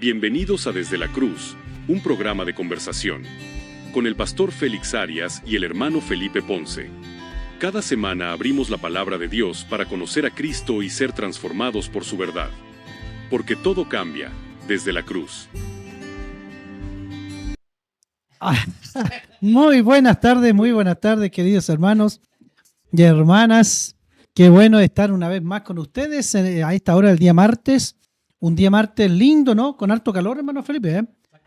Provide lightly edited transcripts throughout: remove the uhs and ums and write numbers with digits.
Bienvenidos a Desde la Cruz, un programa de conversación, con el pastor Félix Arias y el hermano Felipe Ponce. Cada semana abrimos la palabra de Dios para conocer a Cristo y ser transformados por su verdad. Porque todo cambia desde la cruz. Muy buenas tardes, queridos hermanos y hermanas. Qué bueno estar una vez más con ustedes a esta hora del día martes. Un día martes lindo, ¿no? Con harto calor, hermano Felipe, ¿eh?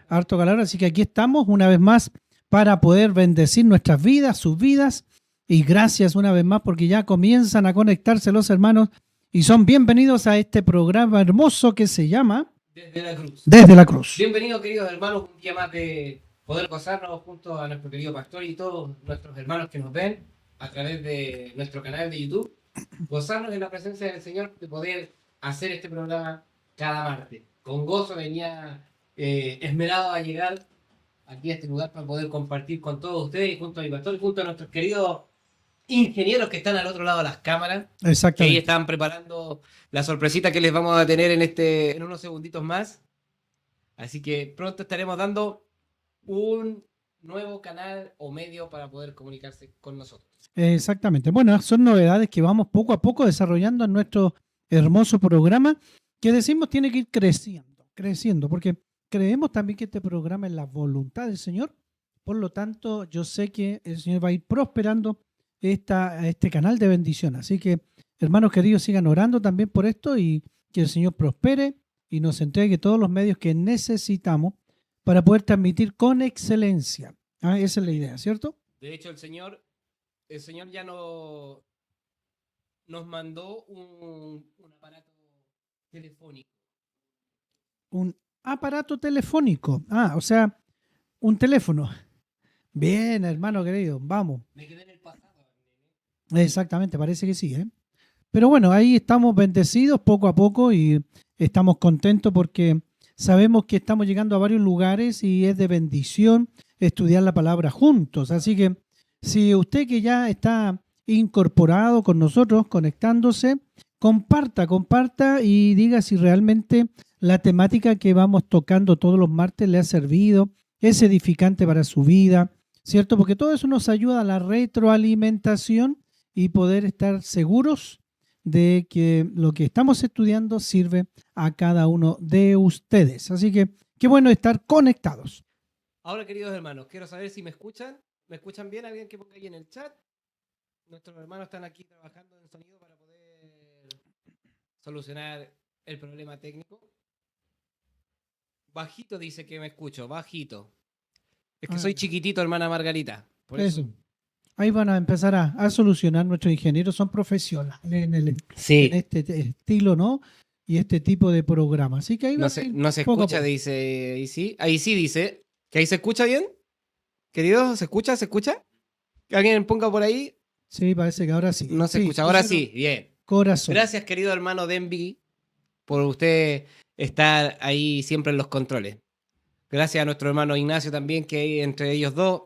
Harto calor, así que aquí estamos una vez más para poder bendecir nuestras vidas, sus vidas. Y gracias una vez más porque ya comienzan a conectarse los hermanos y son bienvenidos a este programa hermoso que se llama Desde la Cruz. Desde la Cruz. Bienvenidos, queridos hermanos, un día más de poder gozarnos junto a nuestro querido pastor y todos nuestros hermanos que nos ven a través de nuestro canal de YouTube. Gozarnos en la presencia del Señor, de poder hacer este programa cada martes. Con gozo venía esmerado a llegar aquí a este lugar para poder compartir con todos ustedes, junto a mi pastor y junto a nuestros queridos ingenieros que están al otro lado de las cámaras. Exactamente. Que ahí están preparando la sorpresita que les vamos a tener en unos segunditos más. Así que pronto estaremos dando un nuevo canal o medio para poder comunicarse con nosotros. Exactamente. Bueno, son novedades que vamos poco a poco desarrollando en nuestro hermoso programa que decimos tiene que ir creciendo, porque creemos también que este programa es la voluntad del Señor. Por lo tanto, yo sé que el Señor va a ir prosperando este canal de bendición. Así que, hermanos queridos, sigan orando también por esto y que el Señor prospere y nos entregue todos los medios que necesitamos para poder transmitir con excelencia. Esa es la idea, ¿cierto? De hecho, el Señor ya nos mandó un aparato telefónico. Un aparato telefónico. O sea, un teléfono. Bien, hermano querido, vamos. Me quedé en el pasado. Exactamente, parece que sí, ¿eh? Pero bueno, ahí estamos bendecidos poco a poco y estamos contentos porque sabemos que estamos llegando a varios lugares y es de bendición estudiar la palabra juntos. Así que si usted que ya está incorporado con nosotros, conectándose, comparta y diga si realmente la temática que vamos tocando todos los martes le ha servido, es edificante para su vida, ¿cierto? Porque todo eso nos ayuda a la retroalimentación y poder estar seguros de que lo que estamos estudiando sirve a cada uno de ustedes. Así que qué bueno estar conectados. Ahora, queridos hermanos, quiero saber si me escuchan. ¿Me escuchan bien? ¿Alguien que ponga ahí en el chat? Nuestros hermanos están aquí trabajando en sonido para poder solucionar el problema técnico. Bajito dice que me escucho, bajito. Es que soy chiquitito, hermana Margarita. Por eso. Ahí van a empezar a solucionar. Nuestros ingenieros son profesionales en este estilo, ¿no? Y este tipo de programa. Así que ahí no se escucha, dice. Ahí sí dice. ¿Que ahí se escucha bien? Queridos, ¿se escucha? ¿Se escucha? ¿Que alguien ponga por ahí? Sí, parece que ahora sí. No se escucha, ahora sí, bien. Corazón. Gracias, querido hermano Denby, por usted estar ahí siempre en los controles. Gracias a nuestro hermano Ignacio también, que entre ellos dos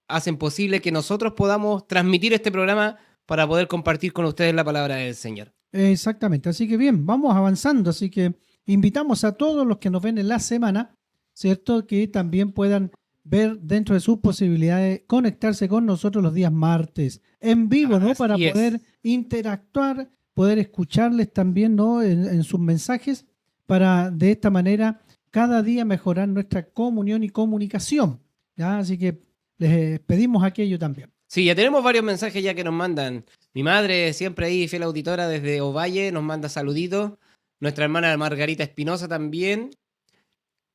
hacen posible que nosotros podamos transmitir este programa para poder compartir con ustedes la palabra del Señor. Exactamente, así que bien, vamos avanzando, así que invitamos a todos los que nos ven en la semana, ¿cierto? Que también puedan ver dentro de sus posibilidades conectarse con nosotros los días martes en vivo, ¿no? Para poder interactuar, poder escucharles también, ¿no? En sus mensajes, para de esta manera cada día mejorar nuestra comunión y comunicación, ¿ya? Así que les pedimos aquello también. Sí, ya tenemos varios mensajes ya que nos mandan. Mi madre, siempre ahí, fiel auditora desde Ovalle, nos manda saluditos. Nuestra hermana Margarita Espinosa también.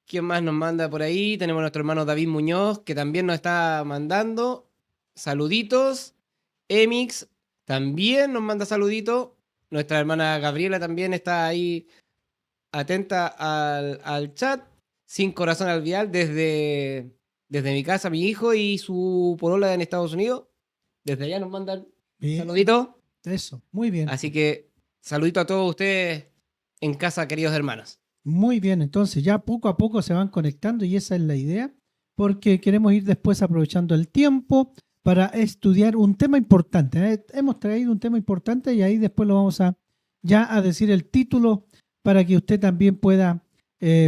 ¿Quién más nos manda por ahí? Tenemos a nuestro hermano David Muñoz, que también nos está mandando saluditos. Emix también nos manda saluditos. Nuestra hermana Gabriela también está ahí atenta al chat. Sin corazón al vial desde mi casa, mi hijo y su polola en Estados Unidos. Desde allá nos mandan saluditos. Eso, muy bien. Así que saludito a todos ustedes en casa, queridos hermanos. Muy bien, entonces ya poco a poco se van conectando y esa es la idea, porque queremos ir después aprovechando el tiempo para estudiar un tema importante. Hemos traído un tema importante y ahí después lo vamos a decir el título para que usted también pueda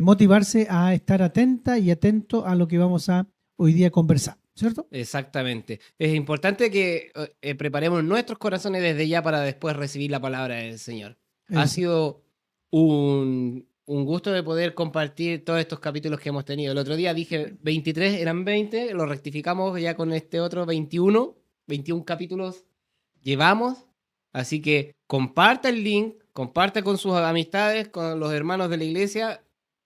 motivarse a estar atenta y atento a lo que vamos a hoy día conversar, ¿cierto? Exactamente. Es importante que preparemos nuestros corazones desde ya para después recibir la palabra del Señor. Ha Eso. sido un gusto de poder compartir todos estos capítulos que hemos tenido. El otro día dije 23, eran 20, lo rectificamos ya con este otro 21 capítulos llevamos. Así que comparta el link, comparta con sus amistades, con los hermanos de la iglesia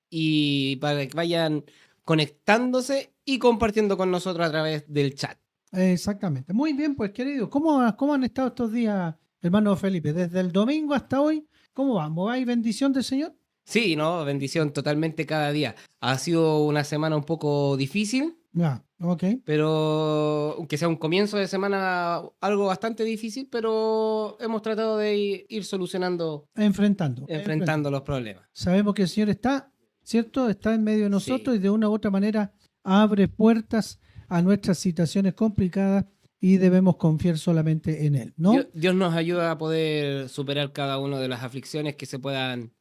y para que vayan conectándose y compartiendo con nosotros a través del chat. Exactamente. Muy bien, pues querido, ¿cómo han estado estos días, hermano Felipe? Desde el domingo hasta hoy, ¿cómo vamos? ¿Hay bendición del Señor? Sí, ¿no? Bendición totalmente cada día. Ha sido una semana un poco difícil, Ya, ok. pero aunque sea un comienzo de semana algo bastante difícil, pero hemos tratado de ir solucionando, enfrentando los problemas. Sabemos que el Señor está, ¿cierto? Está en medio de nosotros Sí. y de una u otra manera abre puertas a nuestras situaciones complicadas y debemos confiar solamente en Él, ¿no? Dios nos ayuda a poder superar cada una de las aflicciones que se puedan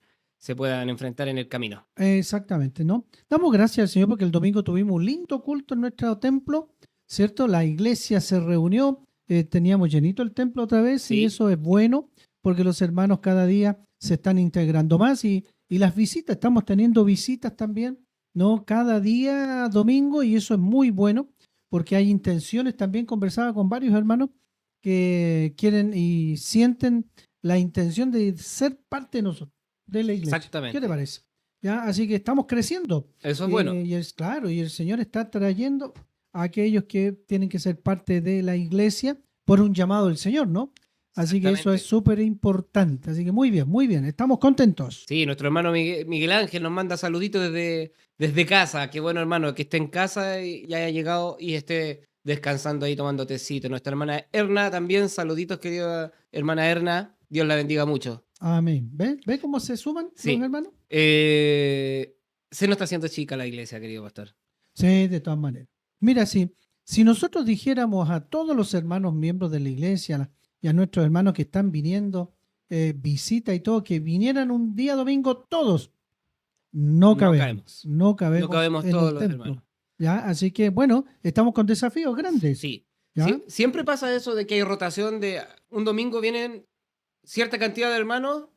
enfrentar en el camino. Exactamente, ¿no? Damos gracias al Señor porque el domingo tuvimos un lindo culto en nuestro templo, ¿cierto? La iglesia se reunió, teníamos llenito el templo otra vez y Sí. eso es bueno porque los hermanos cada día se están integrando más y las visitas, estamos teniendo visitas también, ¿no? Cada día domingo y eso es muy bueno porque hay intenciones, también conversaba con varios hermanos que quieren y sienten la intención de ser parte de nosotros, de la iglesia. ¿Qué te Exactamente. parece? ¿Ya? Así que estamos creciendo. Eso es bueno. Y es claro, y el Señor está trayendo a aquellos que tienen que ser parte de la iglesia por un llamado del Señor, ¿no? Así que eso es Exactamente. súper importante. Así que muy bien, estamos contentos. Sí, nuestro hermano Miguel Ángel nos manda saluditos desde casa. Qué bueno, hermano, que esté en casa y ya haya llegado y esté descansando ahí tomando tecito. Nuestra hermana Erna también, saluditos, querida hermana Erna. Dios la bendiga mucho. Amén. ¿Ve cómo se suman Sí. los hermanos? Se nos está haciendo chica la iglesia, querido pastor. Sí, de todas maneras. Mira, si nosotros dijéramos a todos los hermanos miembros de la iglesia y a nuestros hermanos que están viniendo, visita y todo, que vinieran un día domingo todos, no cabemos No cabemos en todos el los templo. hermanos. ¿Ya? Así que, bueno, estamos con desafíos grandes. Sí. ¿Ya? Siempre pasa eso de que hay rotación de un domingo vienen cierta cantidad de hermanos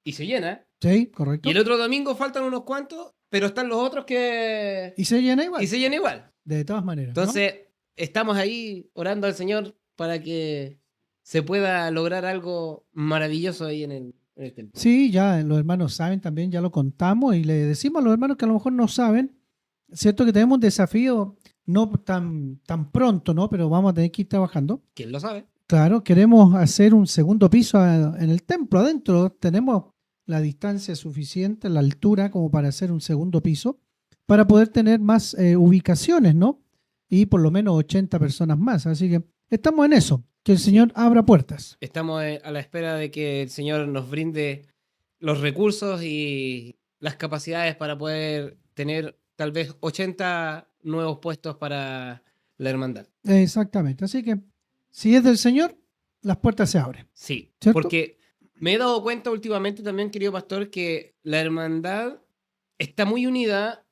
y se llena. Sí, correcto. Y el otro domingo faltan unos cuantos, pero están los otros que... Y se llena igual. Y se llena igual. De todas maneras. ¿no? Entonces, estamos ahí orando al Señor para que se pueda lograr algo maravilloso ahí en el templo. Sí, ya los hermanos saben también, ya lo contamos y le decimos a los hermanos que a lo mejor no saben, cierto que tenemos un desafío no tan pronto, ¿no? Pero vamos a tener que ir trabajando. ¿Quién lo sabe? Claro, queremos hacer un segundo piso en el templo adentro. Tenemos la distancia suficiente, la altura como para hacer un segundo piso, para poder tener más ubicaciones, ¿no? Y por lo menos 80 personas más. Así que estamos en eso, que el Señor abra puertas. Estamos a la espera de que el Señor nos brinde los recursos y las capacidades para poder tener tal vez 80 nuevos puestos para la hermandad. Exactamente. Así que si es del Señor, las puertas se abren. Sí, ¿Cierto? porque me he dado cuenta últimamente también, querido pastor, que la hermandad está muy unida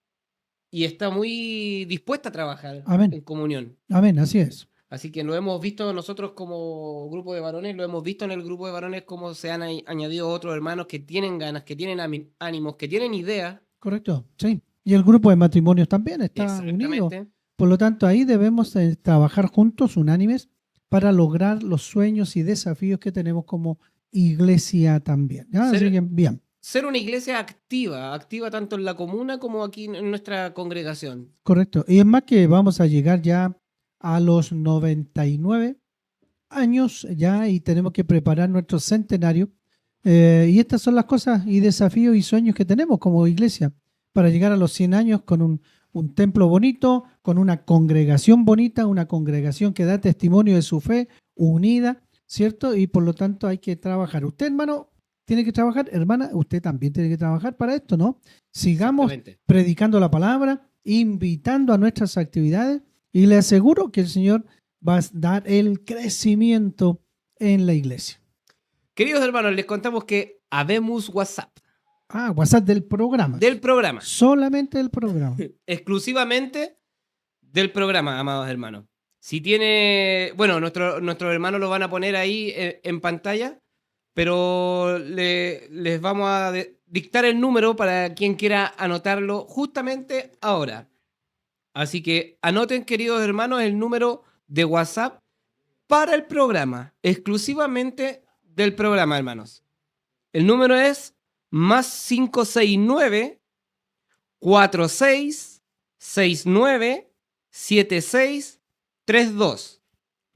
y está muy dispuesta a trabajar Amén. en comunión. Amén, así es. Así que lo hemos visto nosotros como grupo de varones, lo hemos visto en el grupo de varones cómo se han añadido otros hermanos que tienen ganas, que tienen ánimos, que tienen ideas. Correcto, sí. Y el grupo de matrimonios también está unido. Exactamente. Por lo tanto, ahí debemos trabajar juntos, unánimes, para lograr los sueños y desafíos que tenemos como iglesia también. ¿Ya? Así que, bien. Ser una iglesia activa tanto en la comuna como aquí en nuestra congregación. Correcto. Y es más que vamos a llegar ya a los 99 años ya y tenemos que preparar nuestro centenario. Y estas son las cosas y desafíos y sueños que tenemos como iglesia para llegar a los 100 años con un templo bonito, con una congregación bonita, una congregación que da testimonio de su fe, unida, ¿cierto? Y por lo tanto hay que trabajar. Usted, hermano, tiene que trabajar, hermana, usted también tiene que trabajar para esto, ¿no? Sigamos predicando la palabra, invitando a nuestras actividades y le aseguro que el Señor va a dar el crecimiento en la iglesia. Queridos hermanos, les contamos que habemos WhatsApp. Ah, WhatsApp del programa. Del programa. Solamente del programa. Exclusivamente del programa, amados hermanos. Si tiene... Bueno, nuestros hermanos lo van a poner ahí en pantalla, pero les vamos a dictar el número para quien quiera anotarlo justamente ahora. Así que anoten, queridos hermanos, el número de WhatsApp para el programa, exclusivamente del programa, hermanos. El número es +569 46 69 76 32.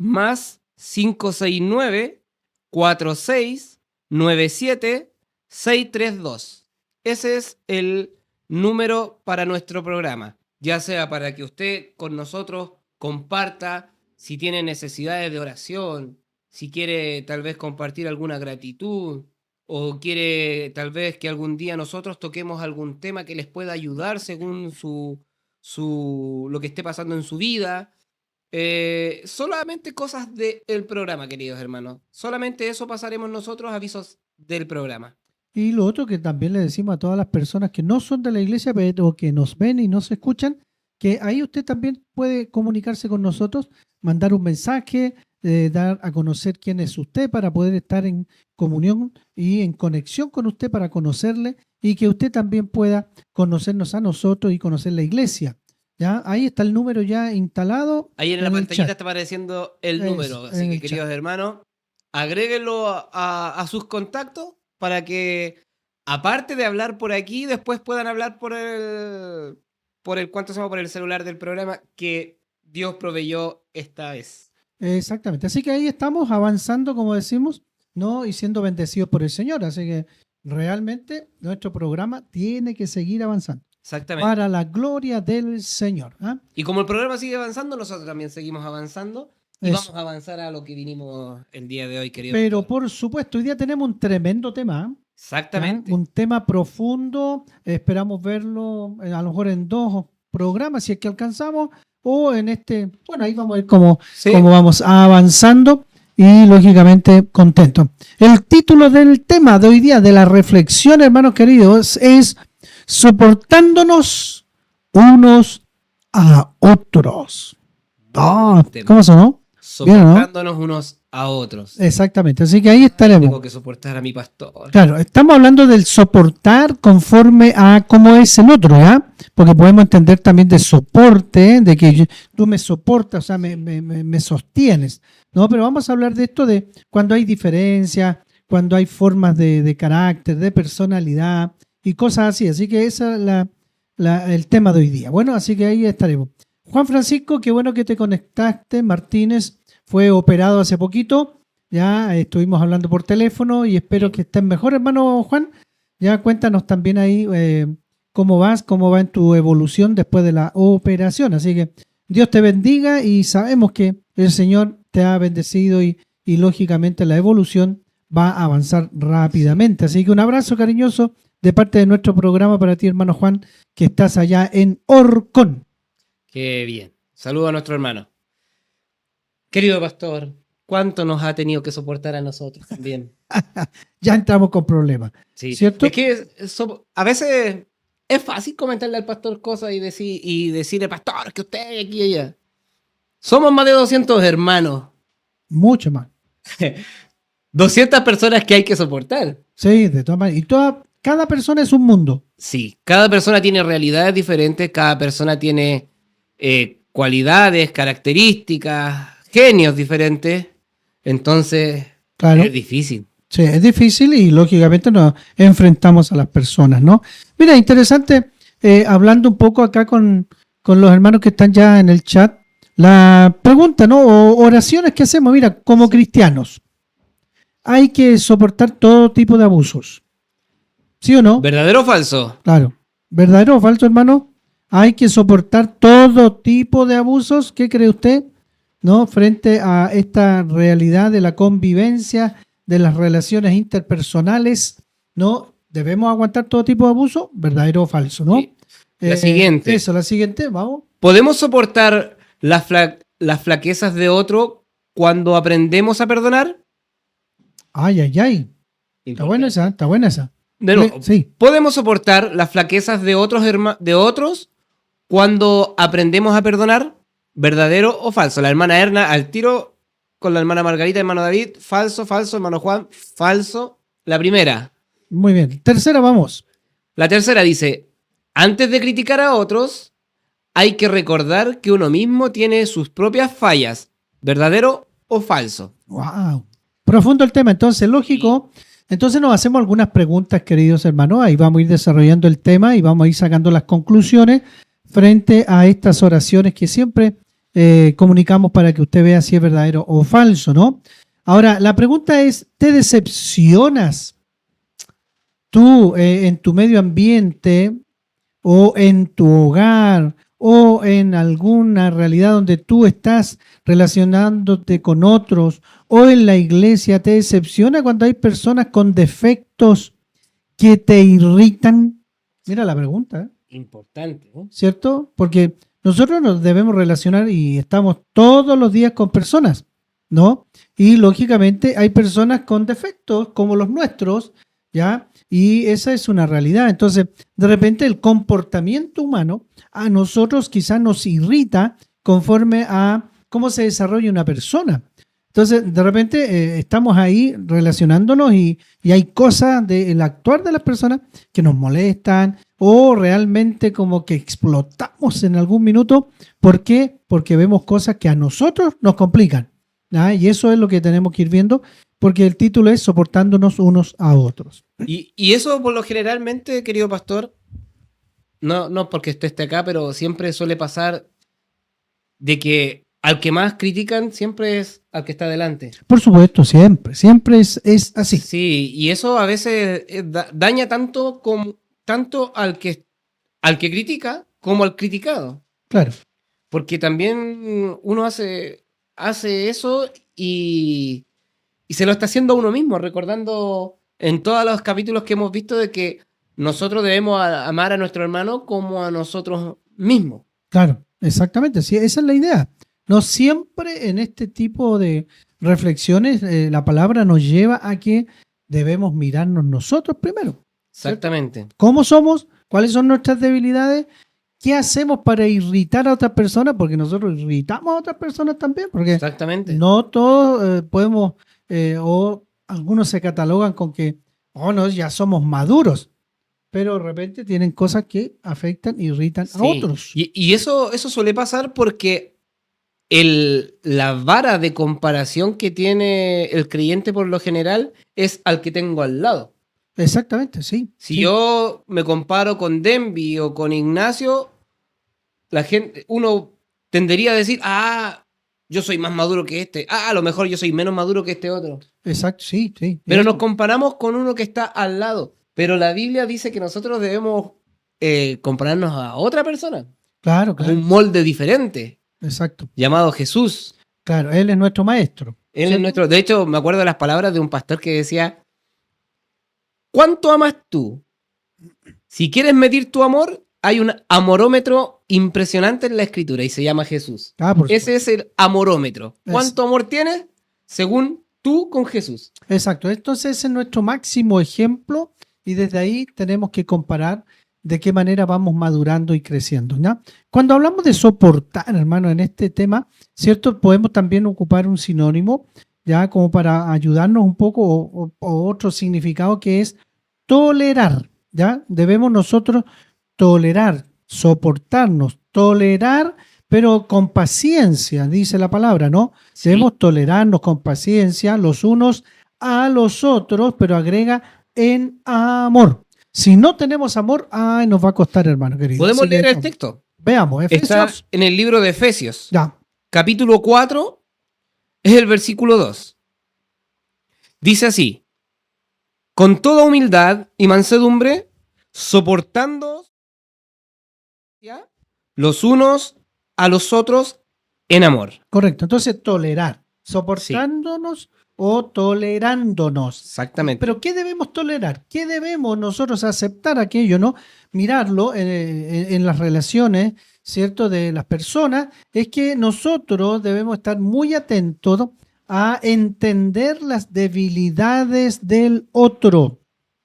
+569 46 97 632. Ese es el número para nuestro programa. Ya sea para que usted con nosotros comparta si tiene necesidades de oración, si quiere tal vez compartir alguna gratitud, o quiere tal vez que algún día nosotros toquemos algún tema que les pueda ayudar según lo que esté pasando en su vida. Solamente cosas del programa, queridos hermanos. Solamente eso pasaremos nosotros, avisos del programa. Y lo otro que también le decimos a todas las personas que no son de la iglesia, pero que nos ven y nos escuchan, que ahí usted también puede comunicarse con nosotros, mandar un mensaje, dar a conocer quién es usted para poder estar en comunión y en conexión con usted para conocerle y que usted también pueda conocernos a nosotros y conocer la iglesia. ¿Ya? Ahí está el número ya instalado. Ahí en la el pantallita chat. está apareciendo el número. en Así que, el queridos chat. hermanos, agréguenlo a sus contactos para que, aparte de hablar por aquí, después puedan hablar por el por el celular del programa que Dios proveyó esta vez. Exactamente. Así que ahí estamos avanzando, como decimos, ¿no? Y siendo bendecidos por el Señor. Así que realmente nuestro programa tiene que seguir avanzando Exactamente. para la gloria del Señor. ¿Ah? Y como el programa sigue avanzando, nosotros también seguimos avanzando y Eso. vamos a avanzar a lo que vinimos el día de hoy, querido. Pero doctor. por supuesto, hoy día tenemos un tremendo tema. ¿Ah? Exactamente. Un tema profundo. Esperamos verlo a lo mejor en 2 programas, si es que alcanzamos, o en este. Bueno, ahí vamos a ver cómo vamos avanzando y lógicamente contentos. El título del tema de hoy día, de la reflexión, hermanos queridos, es soportándonos unos a otros. ¿Cómo sonó? Soportándonos unos a otros. Exactamente, así que ahí estaremos. Tengo que soportar a mi pastor. Claro, estamos hablando del soportar conforme a cómo es el otro, ¿ya? Porque podemos entender también de soporte, de que tú me soportas, o sea, me sostienes, ¿no? Pero vamos a hablar de esto de cuando hay diferencias, cuando hay formas de carácter, de personalidad y cosas así. Así que ese es el tema de hoy día. Bueno, así que ahí estaremos. Juan Francisco, qué bueno que te conectaste. Martínez fue operado hace poquito. Ya estuvimos hablando por teléfono y espero que estés mejor, hermano Juan. Ya cuéntanos también ahí cómo va en tu evolución después de la operación. Así que Dios te bendiga y sabemos que el Señor te ha bendecido y lógicamente la evolución va a avanzar rápidamente. Así que un abrazo cariñoso de parte de nuestro programa para ti, hermano Juan, que estás allá en Orcón. Qué bien. Saludo a nuestro hermano. Querido pastor, ¿cuánto nos ha tenido que soportar a nosotros también? Ya entramos con problemas. Sí. ¿Cierto? Es que a veces es fácil comentarle al pastor cosas y decirle, pastor, que usted aquí y allá. Somos más de 200 hermanos. Mucho más. 200 personas que hay que soportar. Sí, de todas maneras. Y cada persona es un mundo. Sí, cada persona tiene realidades diferentes, cada persona tiene cualidades, características, genios diferentes. Entonces, Claro. es difícil. Sí, es difícil y lógicamente nos enfrentamos a las personas, ¿no? Mira, interesante, hablando un poco acá con los hermanos que están ya en el chat, la pregunta, ¿no? O oraciones que hacemos, mira, como cristianos, hay que soportar todo tipo de abusos. ¿Sí o no? ¿Verdadero o falso? Claro. ¿Verdadero o falso, hermano? Hay que soportar todo tipo de abusos. ¿Qué cree usted? ¿No? Frente a esta realidad de la convivencia, de las relaciones interpersonales, ¿no? ¿Debemos aguantar todo tipo de abuso? ¿Verdadero o falso, no? Sí. La siguiente. Eso, la siguiente, vamos. ¿Podemos soportar las flaquezas de otro cuando aprendemos a perdonar? Ay, ay, ay. Está buena esa, está buena esa. De nuevo, Sí, podemos soportar las flaquezas de otros cuando aprendemos a perdonar, verdadero o falso. La hermana Erna al tiro con la hermana Margarita, hermano David, falso, falso, hermano Juan, falso. La primera. muy bien. Tercera, vamos. La tercera dice, antes de criticar a otros, hay que recordar que uno mismo tiene sus propias fallas, verdadero o falso. Wow. Profundo el tema, entonces, lógico. Entonces nos hacemos algunas preguntas, queridos hermanos. Ahí vamos a ir desarrollando el tema y vamos a ir sacando las conclusiones frente a estas oraciones que siempre comunicamos para que usted vea si es verdadero o falso, ¿no? Ahora, la pregunta es, ¿te decepcionas tú en tu medio ambiente o en tu hogar o en alguna realidad donde tú estás relacionándote con otros o en la iglesia? ¿Te decepciona cuando hay personas con defectos que te irritan? Mira la pregunta, ¿eh? Importante, ¿no? ¿Cierto? Porque nosotros nos debemos relacionar y estamos todos los días con personas, ¿no? Y lógicamente hay personas con defectos como los nuestros, ¿ya? Y esa es una realidad. Entonces, de repente el comportamiento humano a nosotros quizás nos irrita conforme a cómo se desarrolla una persona. Entonces, de repente estamos ahí relacionándonos y hay cosas del actuar de las personas que nos molestan o realmente como que explotamos en algún minuto. ¿Por qué? Porque vemos cosas que a nosotros nos complican, ¿ah? Y eso es lo que tenemos que ir viendo, porque el título es soportándonos unos a otros. Y eso por lo generalmente, querido pastor, no porque usted esté acá, pero siempre suele pasar de que al que más critican siempre es al que está delante. Por supuesto, siempre es así. Sí, y eso a veces daña tanto al que critica como al criticado. Claro, Porque también uno hace eso y se lo está haciendo a uno mismo, recordando en todos los capítulos que hemos visto de que nosotros debemos amar a nuestro hermano como a nosotros mismos. claro, exactamente. Sí, esa es la idea. No siempre en este tipo de reflexiones la palabra nos lleva a que debemos mirarnos nosotros primero. Exactamente. ¿Cómo somos? ¿Cuáles son nuestras debilidades? ¿Qué hacemos para irritar a otras personas? Porque nosotros irritamos a otras personas también, porque Exactamente. no todos podemos, o algunos se catalogan con que, oh, no, ya somos maduros, pero de repente tienen cosas que afectan, irritan a Sí. otros. Y eso suele pasar porque la vara de comparación que tiene el creyente por lo general es al que tengo al lado. Exactamente, sí. Si sí. yo me comparo con Denby o con Ignacio, uno tendería a decir, yo soy más maduro que este, a lo mejor yo soy menos maduro que este otro. Exacto, sí, sí. Pero Eso. nos comparamos con uno que está al lado. Pero la Biblia dice que nosotros debemos compararnos a otra persona, Claro, a claro. un molde diferente, Exacto. llamado Jesús. Claro, Él es nuestro maestro. Él es ¿cierto? nuestro. De hecho, me acuerdo de las palabras de un pastor que decía: ¿cuánto amas tú? Si quieres medir tu amor, hay un amorómetro impresionante en la escritura y se llama Jesús. Por Ese es el amorómetro. ¿Cuánto amor tienes? Según tú con Jesús. Exacto. Entonces ese es nuestro máximo ejemplo y desde ahí tenemos que comparar de qué manera vamos madurando y creciendo, ¿ya? Cuando hablamos de soportar, hermano, en este tema, ¿cierto? Podemos también ocupar un sinónimo, ya como para ayudarnos un poco o otro significado que es tolerar, ¿ya? Debemos nosotros tolerar, soportarnos, tolerar, pero con paciencia, dice la palabra, ¿no? Sí. Debemos tolerarnos con paciencia los unos a los otros, pero agrega en amor. Si no tenemos amor, nos va a costar, hermano querido. ¿Podemos Así que leer el texto? Veamos, Está Efesios. en el libro de Efesios, Ya, capítulo 4, es el versículo 2. Dice así: con toda humildad y mansedumbre, soportando los unos a los otros en amor. correcto. Entonces, tolerar, soportándonos o tolerándonos. Exactamente. Pero ¿qué debemos tolerar? ¿Qué debemos nosotros aceptar aquello, no? Mirarlo en las relaciones, ¿cierto? De las personas, es que nosotros debemos estar muy atentos a entender las debilidades del otro.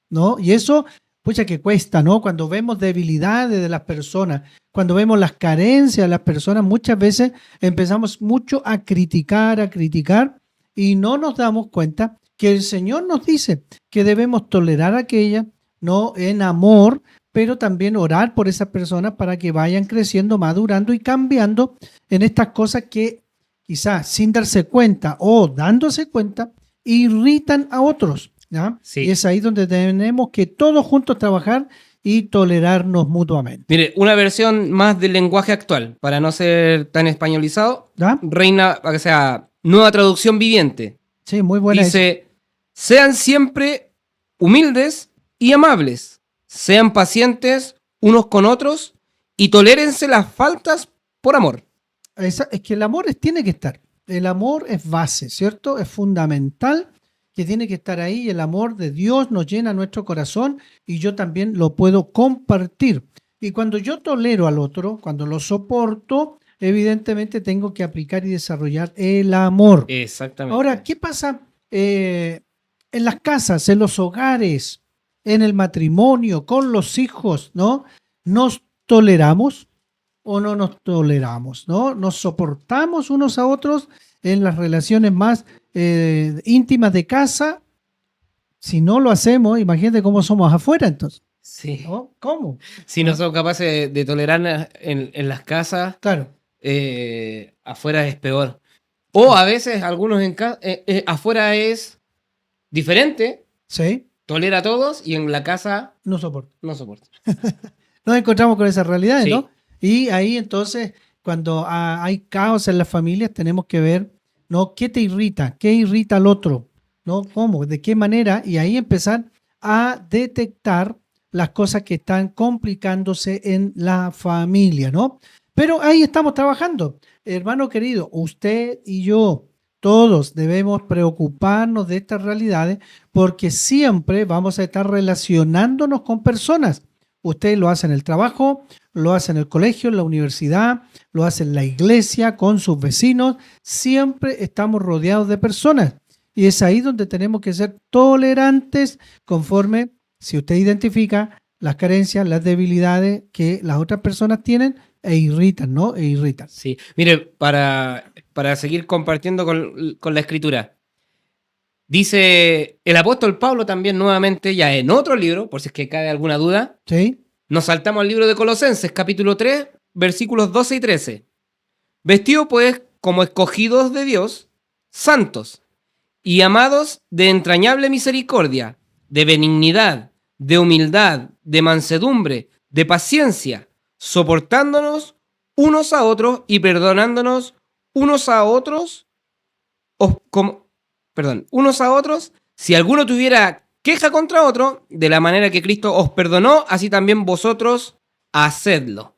¿no? Y eso, pucha, que cuesta, ¿no? Cuando vemos debilidades de las personas, cuando vemos las carencias de las personas, muchas veces empezamos mucho a criticar, y no nos damos cuenta que el Señor nos dice que debemos tolerar a aquellas, ¿no? En amor, pero también orar por esas personas para que vayan creciendo, madurando y cambiando en estas cosas que quizás sin darse cuenta o dándose cuenta, irritan a otros, ¿ya? Sí. Y es ahí donde tenemos que todos juntos trabajar y tolerarnos mutuamente. Mire, una versión más del lenguaje actual, para no ser tan españolizado, ¿Ya? Reina, o sea, nueva traducción viviente. Sí, muy buena. Dice, sean siempre humildes y amables, sean pacientes unos con otros y tolérense las faltas por amor. Es que el amor tiene que estar. El amor es base, ¿cierto? Es fundamental que tiene que estar ahí. El amor de Dios nos llena nuestro corazón y yo también lo puedo compartir. Y cuando yo tolero al otro, cuando lo soporto, evidentemente tengo que aplicar y desarrollar el amor. Exactamente. Ahora, ¿qué pasa en las casas, en los hogares, en el matrimonio, con los hijos, ¿no? ¿Nos toleramos o no nos toleramos, ¿no? ¿Nos soportamos unos a otros en las relaciones más íntimas de casa? Si no lo hacemos, imagínate cómo somos afuera entonces, Sí. ¿no? ¿Cómo? Si no somos capaces de tolerar en las casas, Claro, afuera es peor. O a veces algunos afuera es diferente, sí, tolera a todos y en la casa no soporto. no soporta. Nos encontramos con esas realidades, Sí. ¿no? Y ahí entonces, cuando hay caos en las familias, tenemos que ver, ¿no? ¿Qué te irrita? ¿Qué irrita al otro? ¿No? ¿Cómo? ¿De qué manera? Y ahí empezar a detectar las cosas que están complicándose en la familia, ¿no? Pero ahí estamos trabajando. Hermano querido, usted y yo, todos debemos preocuparnos de estas realidades porque siempre vamos a estar relacionándonos con personas. Usted lo hace en el trabajo, lo hace en el colegio, en la universidad, lo hace en la iglesia, con sus vecinos. Siempre estamos rodeados de personas. Y es ahí donde tenemos que ser tolerantes conforme, si usted identifica las carencias, las debilidades que las otras personas tienen e irritan, ¿no? E irritan. Sí. Mire, para seguir compartiendo con la escritura. Dice el apóstol Pablo también nuevamente, ya en otro libro, por si es que cae alguna duda, ¿Sí? nos saltamos al libro de Colosenses, capítulo 3, versículos 12 y 13. Vestidos pues como escogidos de Dios, santos y amados de entrañable misericordia, de benignidad, de humildad, de mansedumbre, de paciencia, soportándonos unos a otros y perdonándonos unos a otros, unos a otros, si alguno tuviera queja contra otro, de la manera que Cristo os perdonó, así también vosotros hacedlo.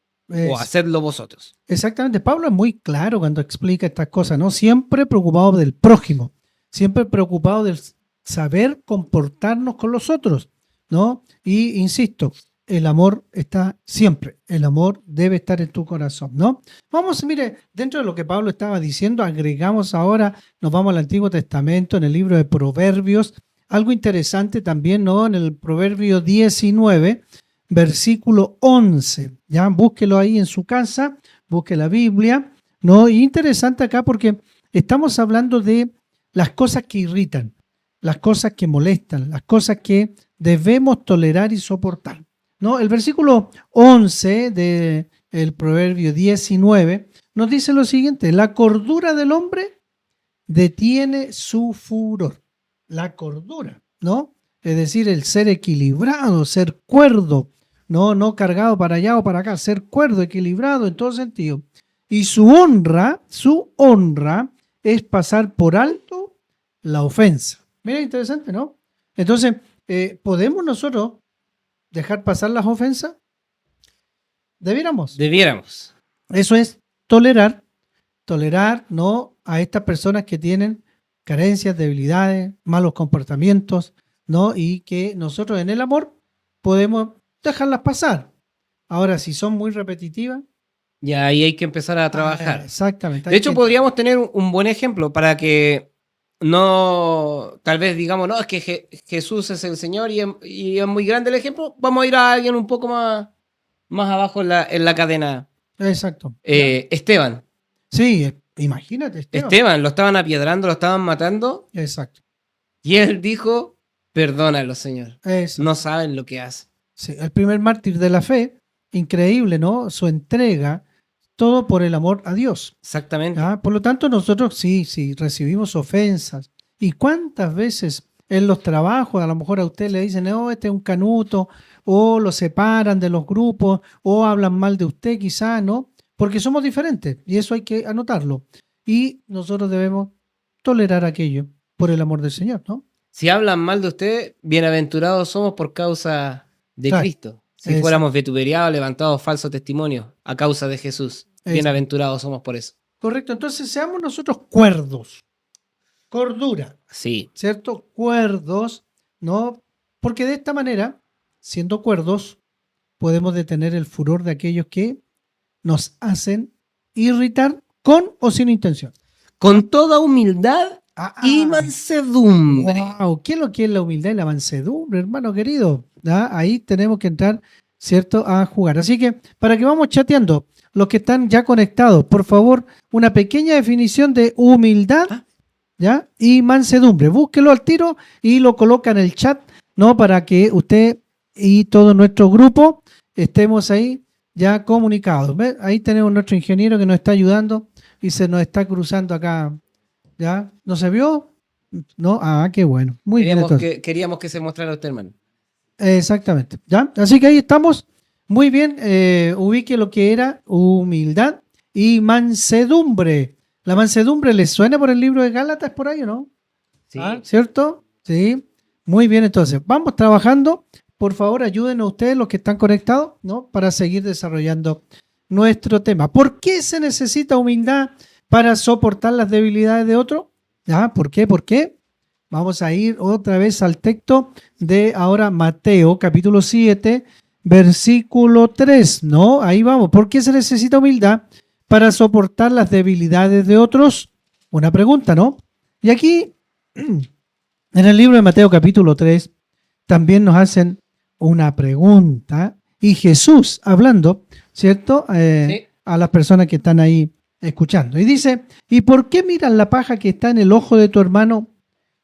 O hacedlo vosotros. Exactamente. Pablo es muy claro cuando explica estas cosas, ¿no? Siempre preocupado del prójimo, siempre preocupado del saber comportarnos con los otros, ¿no? Y insisto, el amor está siempre, el amor debe estar en tu corazón, ¿no? Vamos, mire, dentro de lo que Pablo estaba diciendo, agregamos ahora, nos vamos al Antiguo Testamento, en el libro de Proverbios, algo interesante también, ¿no? En el Proverbio 19, versículo 11, ya búsquelo ahí en su casa, busque la Biblia, ¿no? Y interesante acá porque estamos hablando de las cosas que irritan, las cosas que molestan, las cosas que debemos tolerar y soportar, ¿no? El versículo 11 del Proverbio 19 nos dice lo siguiente: la cordura del hombre detiene su furor. La cordura, ¿no? Es decir, el ser equilibrado, ser cuerdo, no cargado para allá o para acá, ser cuerdo, equilibrado en todo sentido. Y su honra es pasar por alto la ofensa. Mira, interesante, ¿no? Entonces, ¿podemos nosotros dejar pasar las ofensas? Debiéramos. Debiéramos. Eso es tolerar, ¿no? A estas personas que tienen carencias, debilidades, malos comportamientos, ¿no? Y que nosotros en el amor podemos dejarlas pasar. Ahora, si son muy repetitivas, Ya ahí hay que empezar a trabajar. exactamente. De hecho, podríamos tener un buen ejemplo para que no, tal vez digamos, no, es que Jesús es el Señor y es muy grande el ejemplo, vamos a ir a alguien un poco más abajo en la cadena. Exacto. Esteban. Sí, imagínate, Esteban. Esteban, lo estaban apiedrando, lo estaban matando Exacto. y él dijo, perdónalo, Señor. Exacto. No saben lo que hacen. Sí, el primer mártir de la fe, increíble, ¿no? Su entrega, todo por el amor a Dios. Exactamente. ¿Ah? Por lo tanto, nosotros sí recibimos ofensas. ¿Y cuántas veces en los trabajos, a lo mejor a usted le dicen, oh, este es un canuto, o lo separan de los grupos, o hablan mal de usted quizá, ¿no? Porque somos diferentes y eso hay que anotarlo. Y nosotros debemos tolerar aquello por el amor del Señor, ¿no? Si hablan mal de usted, bienaventurados somos por causa de Claro. Cristo. Si Exacto. fuéramos vituperiados, levantados falsos testimonios a causa de Jesús, Exacto. bienaventurados somos por eso. Correcto, entonces seamos nosotros cuerdos. Cordura. Sí. ¿Cierto? Cuerdos, ¿no? Porque de esta manera, siendo cuerdos, podemos detener el furor de aquellos que nos hacen irritar con o sin intención. Con toda humildad y mansedumbre. Wow, ¿qué es lo que es la humildad y la mansedumbre, hermano querido? ¿Ah? Ahí tenemos que entrar, ¿cierto?, a jugar. Así que, para que vamos chateando, los que están ya conectados, por favor, una pequeña definición de humildad, ¿ya? Y mansedumbre. Búsquelo al tiro y lo coloca en el chat, ¿no? Para que usted y todo nuestro grupo estemos ahí ya comunicados. ¿Ve? Ahí tenemos nuestro ingeniero que nos está ayudando y se nos está cruzando acá. ¿Ya? ¿No se vio? No, qué bueno. Muy bien. Queríamos que se mostrara usted, hermano. Exactamente. ¿Ya? Así que ahí estamos. Muy bien. Ubique lo que era humildad y mansedumbre. ¿La mansedumbre le suena por el libro de Gálatas por ahí o no? Sí. ¿Cierto? Sí. Muy bien, entonces. Vamos trabajando. Por favor, ayúdenos ustedes, los que están conectados, ¿no? Para seguir desarrollando nuestro tema. ¿Por qué se necesita humildad para soportar las debilidades de otro? ¿Ah? ¿Por qué? ¿Por qué? Vamos a ir otra vez al texto de ahora Mateo, capítulo 7, versículo 3, ¿no? Ahí vamos. ¿Por qué se necesita humildad para soportar las debilidades de otros? Una pregunta, ¿no? Y aquí, en el libro de Mateo, capítulo 3, también nos hacen una pregunta. Y Jesús hablando, ¿cierto? Sí. A las personas que están ahí escuchando. Y dice, ¿y por qué miras la paja que está en el ojo de tu hermano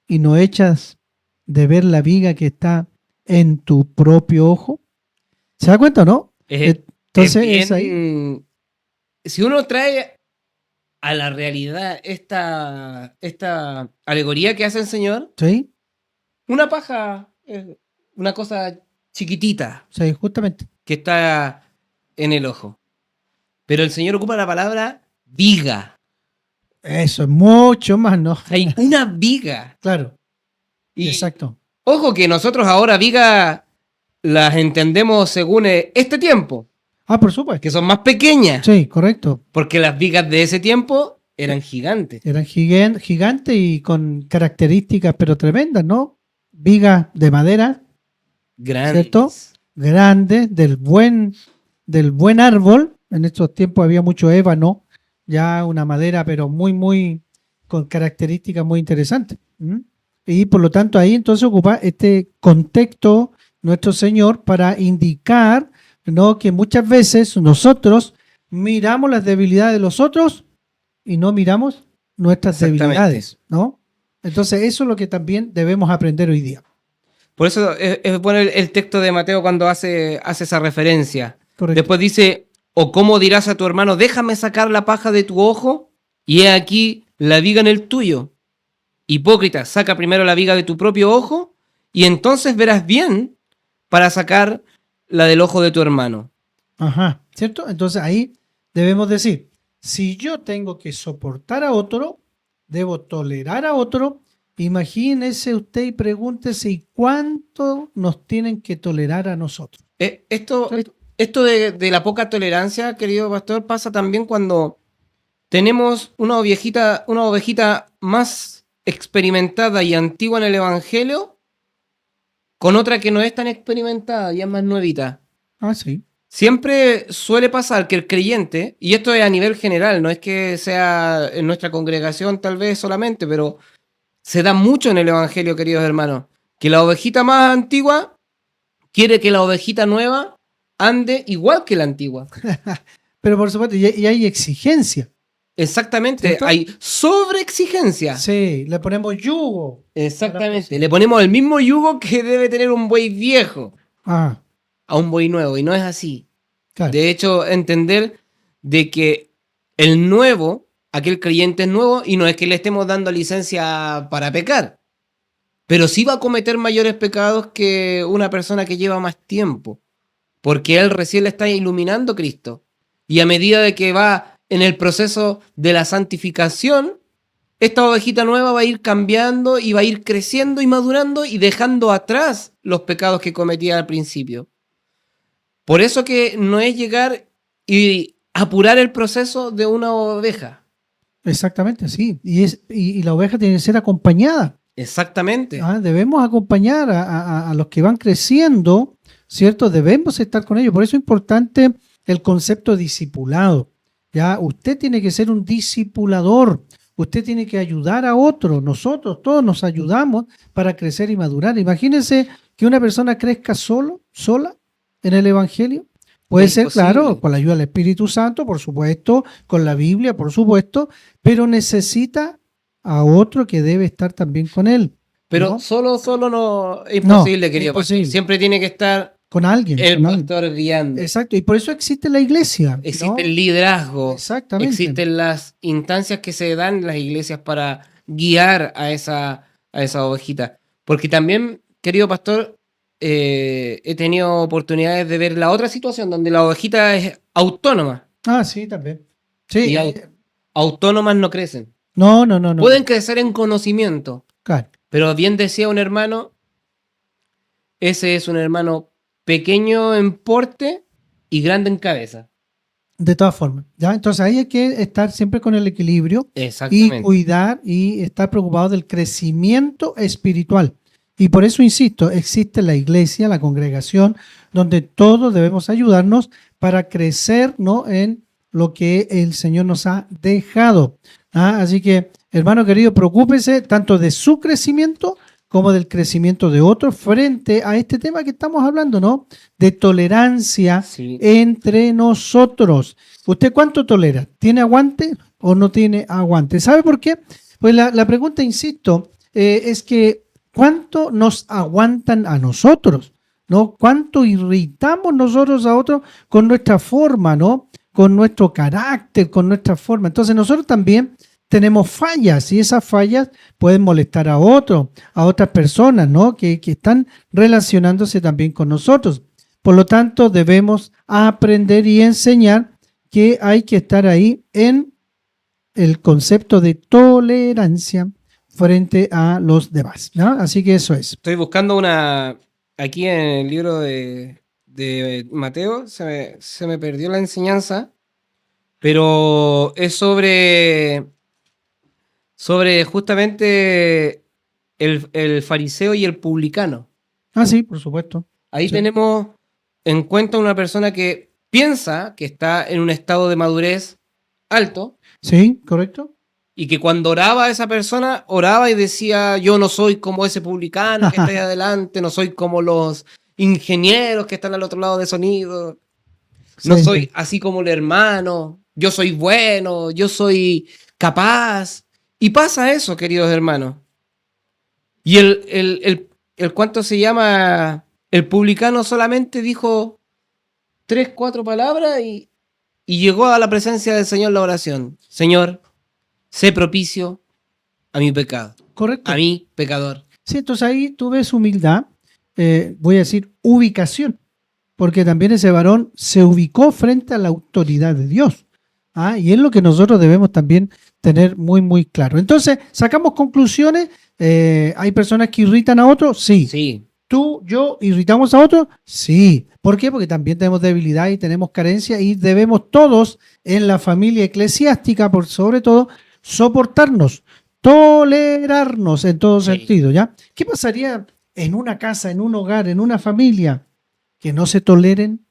y no echas de ver la viga que está en tu propio ojo? ¿Se da cuenta o no? Entonces, es ahí. Si uno trae a la realidad esta alegoría que hace el Señor, Sí, una paja es una cosa chiquitita sí, justamente. que está en el ojo. Pero el Señor ocupa la palabra viga. Eso es mucho más, ¿no? Hay una viga. Claro, Y exacto. ojo que nosotros ahora viga las entendemos según este tiempo, Por supuesto. que son más pequeñas, Sí, correcto. porque las vigas de ese tiempo eran gigantes. Eran gigantes y con características, pero tremendas, ¿no? Vigas de madera, Grandes. ¿cierto? Grandes, del buen árbol. En estos tiempos había mucho ébano, ya una madera, pero muy, con características muy interesantes. Y por lo tanto ahí entonces ocupa este contexto nuestro Señor para indicar, ¿no?, que muchas veces nosotros miramos las debilidades de los otros y no miramos nuestras debilidades, ¿no? Entonces eso es lo que también debemos aprender hoy día. Por eso es bueno el texto de Mateo cuando hace esa referencia. Correcto. Después dice, o cómo dirás a tu hermano, déjame sacar la paja de tu ojo y he aquí la viga en el tuyo. Hipócrita, saca primero la viga de tu propio ojo y entonces verás bien para sacar la del ojo de tu hermano. Ajá, ¿cierto? Entonces ahí debemos decir, si yo tengo que soportar a otro, debo tolerar a otro. Imagínese usted y pregúntese, ¿y cuánto nos tienen que tolerar a nosotros? Esto de la poca tolerancia, querido pastor, pasa también cuando tenemos una ovejita más experimentada y antigua en el evangelio con otra que no es tan experimentada y es más nuevita. Sí. Siempre suele pasar que el creyente, y esto es a nivel general, no es que sea en nuestra congregación tal vez solamente, pero se da mucho en el Evangelio, queridos hermanos, que la ovejita más antigua quiere que la ovejita nueva ande igual que la antigua. Pero por supuesto, y hay exigencia. Exactamente, ¿Cierto? hay sobreexigencia. Sí, le ponemos yugo. Exactamente, le ponemos el mismo yugo que debe tener un buey viejo Ah, a un buey nuevo, y no es así. claro. De hecho, entender de que el nuevo, aquel creyente es nuevo, y no es que le estemos dando licencia para pecar, pero sí va a cometer mayores pecados que una persona que lleva más tiempo, porque él recién le está iluminando Cristo. Y a medida de que va en el proceso de la santificación, esta ovejita nueva va a ir cambiando y va a ir creciendo y madurando y dejando atrás los pecados que cometía al principio. Por eso que no es llegar y apurar el proceso de una oveja. Exactamente, sí. Y la oveja tiene que ser acompañada. Exactamente. Debemos acompañar a los que van creciendo, ¿cierto? Debemos estar con ellos. Por eso es importante el concepto discipulado. ¿Ya? Usted tiene que ser un discipulador. Usted tiene que ayudar a otro. Nosotros todos nos ayudamos para crecer y madurar. Imagínense que una persona crezca sola en el Evangelio. Puede ser, imposible. claro, con la ayuda del Espíritu Santo, por supuesto, con la Biblia, por supuesto, pero necesita a otro que debe estar también con él. Pero ¿no? solo no es imposible, No, querido imposible. pastor. Siempre tiene que estar Con alguien. el con alguien. pastor guiando. Exacto, y por eso existe la iglesia. Existe ¿no? el liderazgo. Exactamente. Existen las instancias que se dan en las iglesias para guiar a esa ovejita. Porque también, querido pastor, he tenido oportunidades de ver la otra situación donde la ovejita es autónoma. Ah, sí, también. Sí. Y autónomas no crecen. No. Pueden crecer en conocimiento. Claro. Pero bien decía un hermano, ese es un hermano pequeño en porte y grande en cabeza. De todas formas. ¿Ya? Entonces ahí hay que estar siempre con el equilibrio y Exactamente. cuidar y estar preocupado del crecimiento espiritual. Y por eso, insisto, existe la iglesia, la congregación, donde todos debemos ayudarnos para crecer, ¿no?, en lo que el Señor nos ha dejado. Así que, hermano querido, preocúpese tanto de su crecimiento como del crecimiento de otros frente a este tema que estamos hablando, ¿no? De tolerancia Sí. entre nosotros. ¿Usted cuánto tolera? ¿Tiene aguante o no tiene aguante? ¿Sabe por qué? Pues la pregunta, insisto, es que ¿cuánto nos aguantan a nosotros? ¿No? ¿Cuánto irritamos nosotros a otros con nuestra forma, ¿no? Con nuestro carácter, con nuestra forma. Entonces nosotros también tenemos fallas y esas fallas pueden molestar a otros, a otras personas, ¿no? Que están relacionándose también con nosotros. Por lo tanto, debemos aprender y enseñar que hay que estar ahí en el concepto de tolerancia frente a los demás, ¿no? Así que eso es. Estoy buscando aquí en el libro de Mateo, se me perdió la enseñanza, pero es sobre justamente el fariseo y el publicano. Ah, sí, por supuesto. Ahí Sí. tenemos en cuenta una persona que piensa que está en un estado de madurez alto Sí, correcto. y que cuando oraba esa persona, oraba y decía, yo no soy como ese publicano que está ahí adelante, no soy como los ingenieros que están al otro lado de sonido, no Sí, soy sí. así como el hermano, yo soy bueno, yo soy capaz. Y pasa eso, queridos hermanos. Y el ¿cuánto se llama? El publicano solamente dijo 3, 4 palabras y llegó a la presencia del Señor la oración. Señor, sé propicio a mi pecado, Correcto. a mi pecador. Sí, entonces ahí tú ves humildad, voy a decir ubicación, porque también ese varón se ubicó frente a la autoridad de Dios. Y es lo que nosotros debemos también tener muy, muy claro. Entonces, sacamos conclusiones. ¿Hay personas que irritan a otros? Sí. Sí, ¿Tú, yo, irritamos a otros? Sí. ¿Por qué? Porque también tenemos debilidad y tenemos carencia y debemos todos en la familia eclesiástica, por sobre todo, soportarnos, tolerarnos en todo Sí. sentido, ¿ya? ¿Qué pasaría en una casa, en un hogar, en una familia que no se toleren?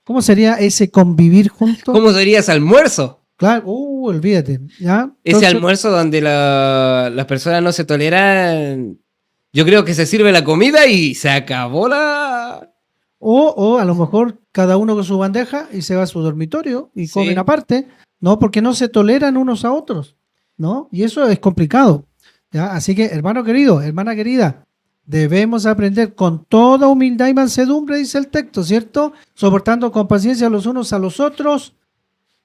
¿Cómo sería ese convivir juntos? ¿cómo sería ese almuerzo? Claro, olvídate. ¿Ya? Ese Entonces, almuerzo donde las personas no se toleran, yo creo que se sirve la comida y se acabó la... o a lo mejor cada uno con su bandeja y se va a su dormitorio y Sí. comen aparte, ¿no? Porque no se toleran unos a otros, ¿no? Y eso es complicado, ¿ya? Así que, hermano querido, hermana querida, debemos aprender con toda humildad y mansedumbre, dice el texto, ¿cierto? Soportando con paciencia los unos a los otros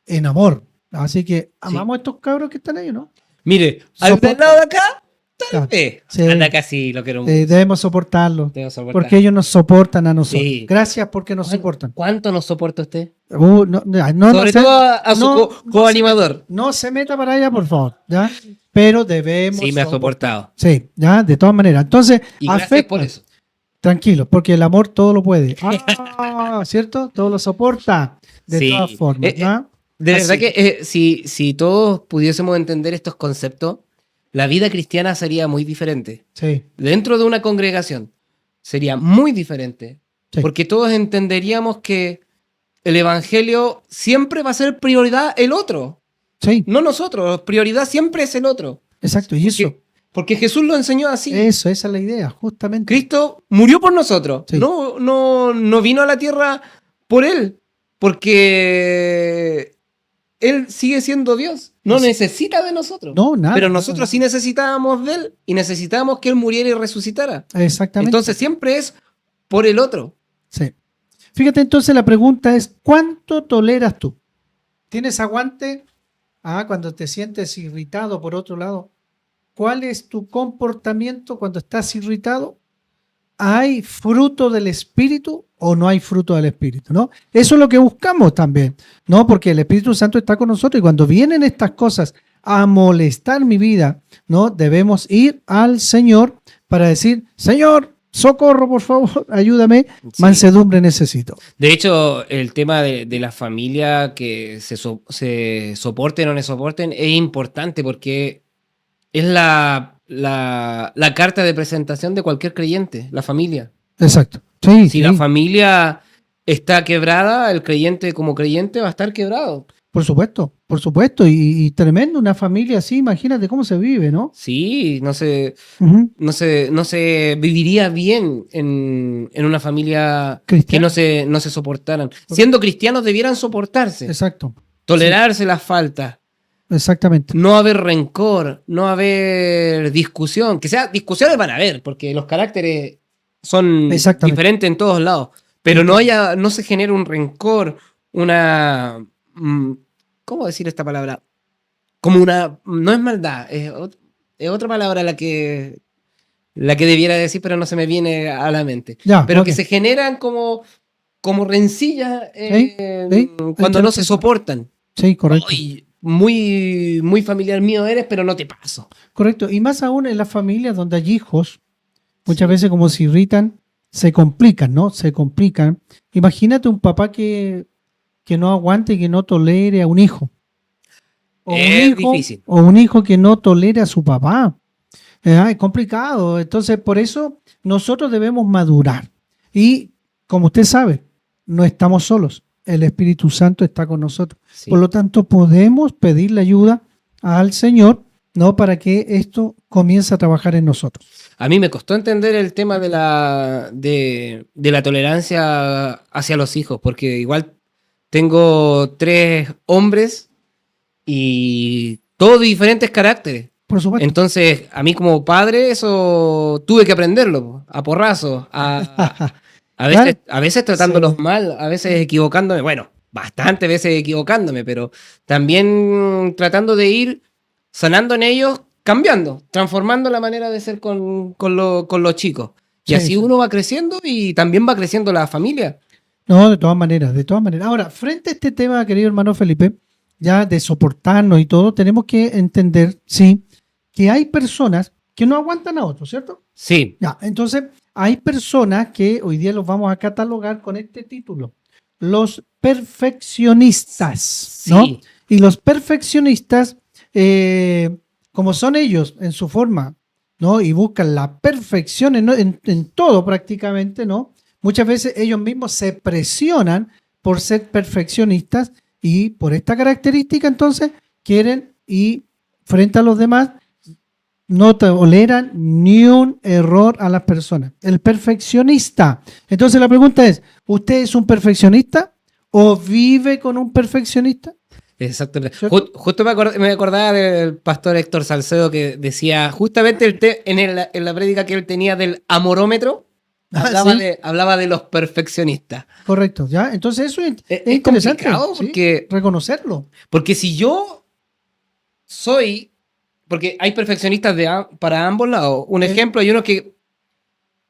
en amor. Así que amamos a estos cabros que están ahí, ¿no? Mire, al Soporta. del lado de acá, Claro. sí. Sí. Anda acá sí, lo quiero mucho. Debemos soportarlos. Tengo que soportar. Porque ellos nos soportan a nosotros. Sí. Gracias porque nos soportan. ¿Cuánto nos soporta usted? Sobre Sobre todo a su coanimador. No se meta para allá, por favor, ¿ya? Pero debemos Sí, me ha soportar. soportado. Sí, ya, de todas maneras. Entonces, Y gracias afecta. por eso. Tranquilo, porque el amor todo lo puede. ¿Cierto? Todo lo soporta. De Sí. todas formas, ¿ya? De Así. verdad que si todos pudiésemos entender estos conceptos, la vida cristiana sería muy diferente. Sí, Dentro de una congregación sería muy diferente. Sí. Porque todos entenderíamos que el evangelio siempre va a ser prioridad el otro, sí, no nosotros. Prioridad siempre es el otro. exacto. Y eso, Porque Jesús lo enseñó así. esa es la idea, justamente. Cristo murió por nosotros. Sí. No vino a la tierra por él. Porque él sigue siendo Dios. No Sí. necesita de nosotros. No, nada. Pero nada, nosotros nada. sí necesitábamos de él. Y necesitábamos que él muriera y resucitara. Exactamente. Entonces siempre es por el otro. Sí. Fíjate, entonces la pregunta es, ¿cuánto toleras tú? ¿Tienes aguante? Cuando te sientes irritado, por otro lado, ¿cuál es tu comportamiento cuando estás irritado? ¿Hay fruto del Espíritu o no hay fruto del Espíritu? ¿No? Eso es lo que buscamos también, ¿no? Porque el Espíritu Santo está con nosotros y cuando vienen estas cosas a molestar mi vida, ¿no? Debemos ir al Señor para decir, Señor, socorro, por favor, ayúdame, Sí. mansedumbre necesito. De hecho, el tema de la familia, que se soporten o no soporten, es importante porque es la carta de presentación de cualquier creyente, la familia. Exacto. Sí, Si sí, la familia está quebrada, el creyente como creyente va a estar quebrado. por supuesto, y tremendo una familia así, imagínate cómo se vive, ¿no? Sí, Ujú. no se viviría bien en una familia que Cristiano. no se soportaran. Siendo cristianos debieran soportarse, Exacto, tolerarse las faltas, exactamente. no haber rencor, no haber discusión. Que sea, discusiones van a haber, porque los caracteres son Exactamente. diferentes en todos lados. Pero no se genera un rencor, una... ¿Cómo decir esta palabra? Como una... No es maldad, es otra palabra la que debiera decir, pero no se me viene a la mente. Ya, Pero ok. que se generan como rencillas sí. cuando no se soportan. Sí, correcto. Ay, muy, muy familiar mío eres, pero no te paso. Correcto. Y más aún en las familias donde hay hijos, muchas veces como se irritan, se complican, ¿no? Se complican. Imagínate un papá que no aguante y que no tolere a un hijo. Es difícil. O un hijo que no tolere a su papá. Es complicado. Entonces, por eso nosotros debemos madurar. Y como usted sabe, no estamos solos. El Espíritu Santo está con nosotros. Sí. Por lo tanto, podemos pedirle ayuda al Señor, ¿no? Para que esto comience a trabajar en nosotros. A mí me costó entender el tema de la tolerancia hacia los hijos, porque igual tengo 3 hombres y todos de diferentes caracteres. Por supuesto. Entonces, a mí como padre, eso tuve que aprenderlo, a porrazo, a veces tratándolos Sí. mal, a veces equivocándome, bueno, bastantes veces equivocándome, pero también tratando de ir sanando en ellos, cambiando, transformando la manera de ser con los chicos. Y Sí, así sí. uno va creciendo y también va creciendo la familia. No, de todas maneras, de todas maneras. Ahora, frente a este tema, querido hermano Felipe, ya de soportarnos y todo, tenemos que entender, sí, que hay personas que no aguantan a otros, ¿cierto? Sí, Ya, entonces, hay personas que hoy día los vamos a catalogar con este título, los perfeccionistas, ¿no? sí. Y los perfeccionistas, como son ellos en su forma, ¿no? Y buscan la perfección en todo prácticamente, ¿no? Muchas veces ellos mismos se presionan por ser perfeccionistas y por esta característica entonces quieren y frente a los demás no toleran ni un error a las personas. El perfeccionista. Entonces la pregunta es, ¿usted es un perfeccionista o vive con un perfeccionista? Exactamente. ¿Cierto? Justo me acordaba del pastor Héctor Salcedo que decía justamente en la prédica que él tenía del amorómetro, hablaba de los perfeccionistas. Correcto, ¿ya? Entonces eso es Es interesante, complicado ¿sí? porque, Reconocerlo. porque si yo soy, porque hay perfeccionistas para ambos lados. Un ejemplo, hay uno que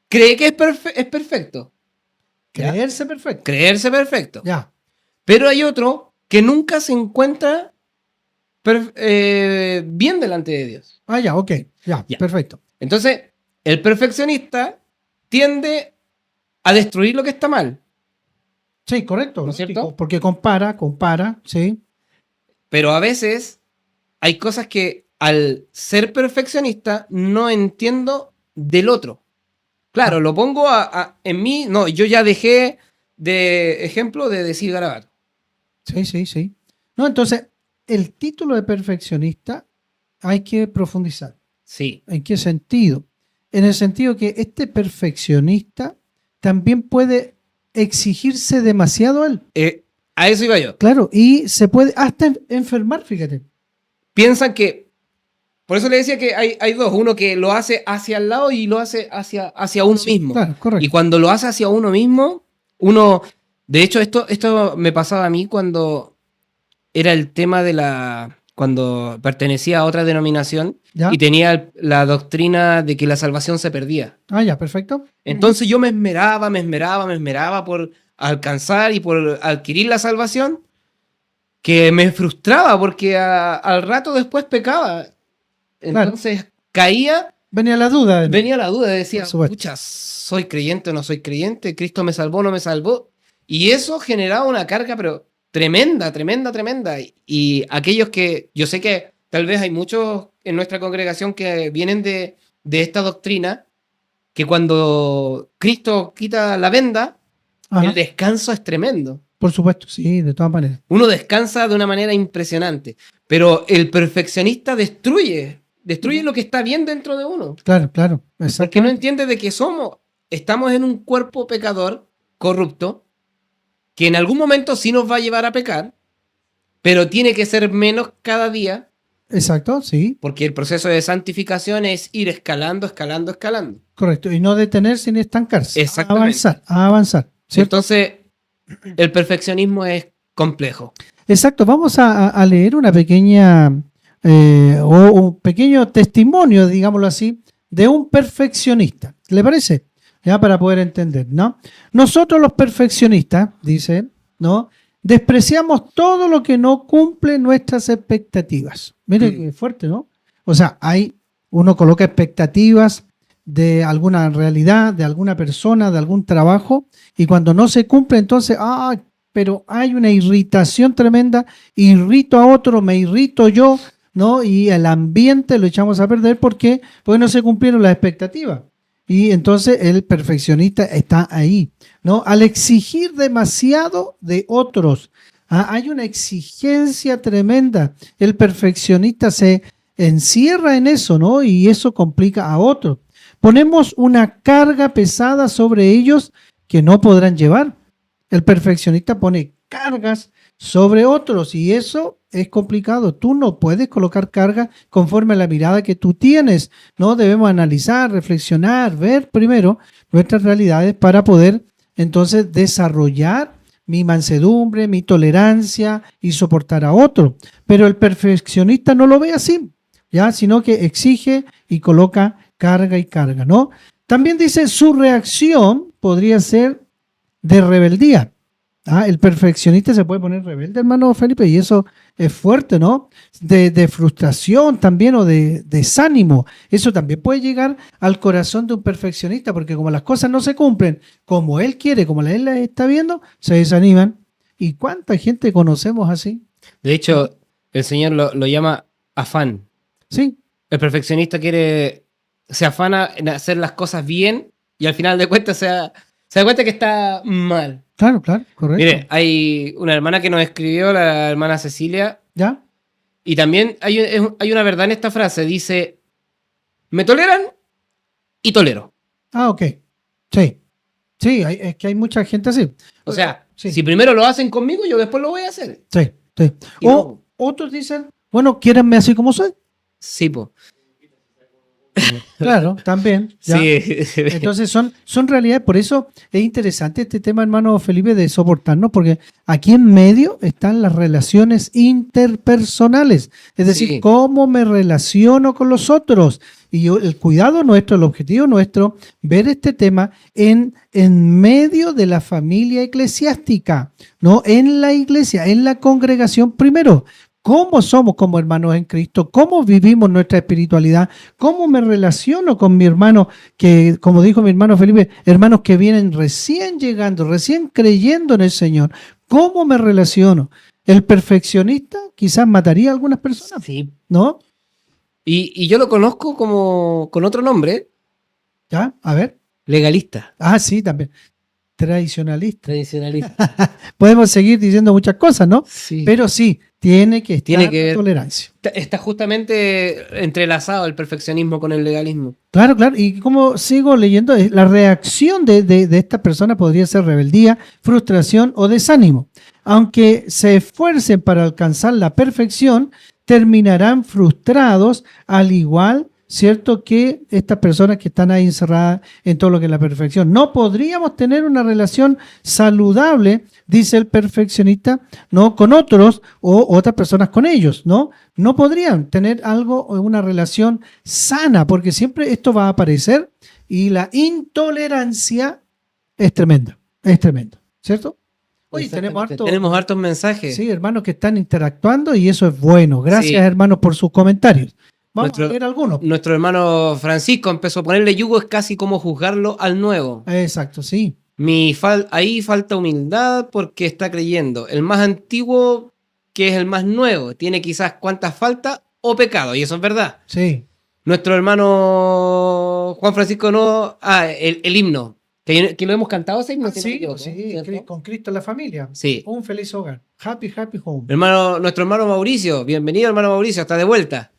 cree que es perfecto. ¿Ya? Creerse perfecto. Creerse perfecto. Ya. Pero hay otro que nunca se encuentra bien delante de Dios. Ah, ya, ok. Ya, Ya. perfecto. Entonces, el perfeccionista tiende a destruir lo que está mal. Sí, correcto. ¿No es cierto? Lógico, porque compara, sí. Pero a veces hay cosas que al ser perfeccionista no entiendo del otro. Claro, lo pongo en mí. No, yo ya dejé de ejemplo de decir garabato. Sí. No, entonces, el título de perfeccionista hay que profundizar. Sí. ¿En qué sentido? En el sentido que este perfeccionista también puede exigirse demasiado a él. A eso iba yo. Claro, y se puede hasta enfermar, fíjate. Piensan que. Por eso le decía que hay dos. Uno que lo hace hacia el lado y lo hace hacia uno mismo. Claro, correcto. Y cuando lo hace hacia uno mismo, uno. De hecho, esto me pasaba a mí cuando era el tema cuando pertenecía a otra denominación ¿Ya? y tenía la doctrina de que la salvación se perdía. Ah, ya, perfecto. Entonces yo me esmeraba por alcanzar y por adquirir la salvación, que me frustraba porque al rato después pecaba. Entonces caía, Venía la duda. venía la duda, decía, Por supuesto. pucha, ¿soy creyente o no soy creyente? ¿Cristo me salvó o no me salvó? Y eso generaba una carga, pero tremenda. Y aquellos que, yo sé que tal vez hay muchos en nuestra congregación que vienen de esta doctrina, que cuando Cristo quita la venda, Ajá. el descanso es tremendo. Por supuesto, sí, de todas maneras. Uno descansa de una manera impresionante, pero el perfeccionista destruye lo que está bien dentro de uno. Claro, Porque exacto. no entiende de que estamos en un cuerpo pecador, corrupto, que en algún momento sí nos va a llevar a pecar, pero tiene que ser menos cada día, Exacto, sí, porque el proceso de santificación es ir escalando. correcto. Y no detenerse ni estancarse. Exactamente. A avanzar. ¿Cierto? Entonces, el perfeccionismo es complejo. Exacto. Vamos a leer una pequeña o un pequeño testimonio, digámoslo así, de un perfeccionista. ¿Le parece? Ya para poder entender, ¿no? Nosotros los perfeccionistas, dice, ¿no? Despreciamos todo lo que no cumple nuestras expectativas. Mire qué fuerte, ¿no? O sea, uno coloca expectativas de alguna realidad, de alguna persona, de algún trabajo, y cuando no se cumple, entonces, pero hay una irritación tremenda, irrito a otro, me irrito yo, ¿no? Y el ambiente lo echamos a perder porque no se cumplieron las expectativas. Y entonces el perfeccionista está ahí, ¿no? Al exigir demasiado de otros, hay una exigencia tremenda. El perfeccionista se encierra en eso, ¿no? Y eso complica a otros. Ponemos una carga pesada sobre ellos que no podrán llevar. El perfeccionista pone cargas sobre otros y eso es complicado. Tú no puedes colocar carga conforme a la mirada que tú tienes. No debemos analizar, reflexionar, ver primero nuestras realidades para poder entonces desarrollar mi mansedumbre, mi tolerancia y soportar a otro. Pero el perfeccionista no lo ve así, ¿ya? Sino que exige y coloca carga y carga, ¿no? También dice su reacción podría ser de rebeldía. El perfeccionista se puede poner rebelde, hermano Felipe, y eso es fuerte, ¿no? De frustración también o de desánimo. Eso también puede llegar al corazón de un perfeccionista, porque como las cosas no se cumplen como él quiere, como él las está viendo, se desaniman. ¿Y cuánta gente conocemos así? De hecho, el Señor lo llama afán. Sí, El perfeccionista se afana en hacer las cosas bien y al final de cuentas Se da cuenta que está mal. Claro, claro, correcto. Mire, hay una hermana que nos escribió, la hermana Cecilia, ¿Ya? y también hay una verdad en esta frase. Dice, me toleran y tolero. Ah, ok. Sí. Sí, es que hay mucha gente así. O sea, Sí. si primero lo hacen conmigo, yo después lo voy a hacer. Sí, sí. Y O no. otros dicen, bueno, quiéranme así como soy. Sí, po. Claro, también. ¿ya? Sí. Entonces son realidades, por eso es interesante este tema, hermano Felipe, de soportarnos, porque aquí en medio están las relaciones interpersonales, es decir, Sí. cómo me relaciono con los otros. Y el cuidado nuestro, el objetivo nuestro, ver este tema en medio de la familia eclesiástica, ¿no? En la iglesia, en la congregación primero. ¿Cómo somos como hermanos en Cristo? ¿Cómo vivimos nuestra espiritualidad? ¿Cómo me relaciono con mi hermano que, como dijo mi hermano Felipe, hermanos que vienen recién llegando, recién creyendo en el Señor? ¿Cómo me relaciono? El perfeccionista quizás mataría a algunas personas, Sí. ¿no? Y yo lo conozco como con otro nombre, ¿Ya? A ver. legalista. Ah, sí, también. Tradicionalista. Tradicionalista. Podemos seguir diciendo muchas cosas, ¿no? Sí. Pero sí, tiene que estar Tiene que la ver. tolerancia. Está justamente entrelazado el perfeccionismo con el legalismo. Claro, claro. Y como sigo leyendo, la reacción de esta persona podría ser rebeldía, frustración o desánimo. Aunque se esfuercen para alcanzar la perfección, terminarán frustrados, al igual, ¿cierto?, que estas personas que están ahí encerradas en todo lo que es la perfección. No podríamos tener una relación saludable, dice el perfeccionista, ¿no?, con otros o otras personas con ellos, ¿no? No podrían tener algo, una relación sana, porque siempre esto va a aparecer y la intolerancia es tremenda, ¿cierto? Oye, Exactamente. Tenemos hartos mensajes. Sí, hermanos que están interactuando y eso es bueno. Gracias, Sí. hermanos, por sus comentarios. Vamos Nuestro- a leer algunos. Nuestro hermano Francisco empezó a ponerle yugo, es casi como juzgarlo al nuevo. Exacto, sí. Ahí falta humildad porque está creyendo. El más antiguo, que es el más nuevo, tiene quizás cuantas faltas o pecados, y eso es verdad. Sí. Nuestro hermano Juan Francisco no. El himno. Que lo hemos cantado ese himno, si no me Sí, equivoco, sí, ¿cierto? con Cristo en la familia. Sí. Un feliz hogar. Happy, happy home. Nuestro hermano Mauricio, bienvenido hermano Mauricio, está de vuelta.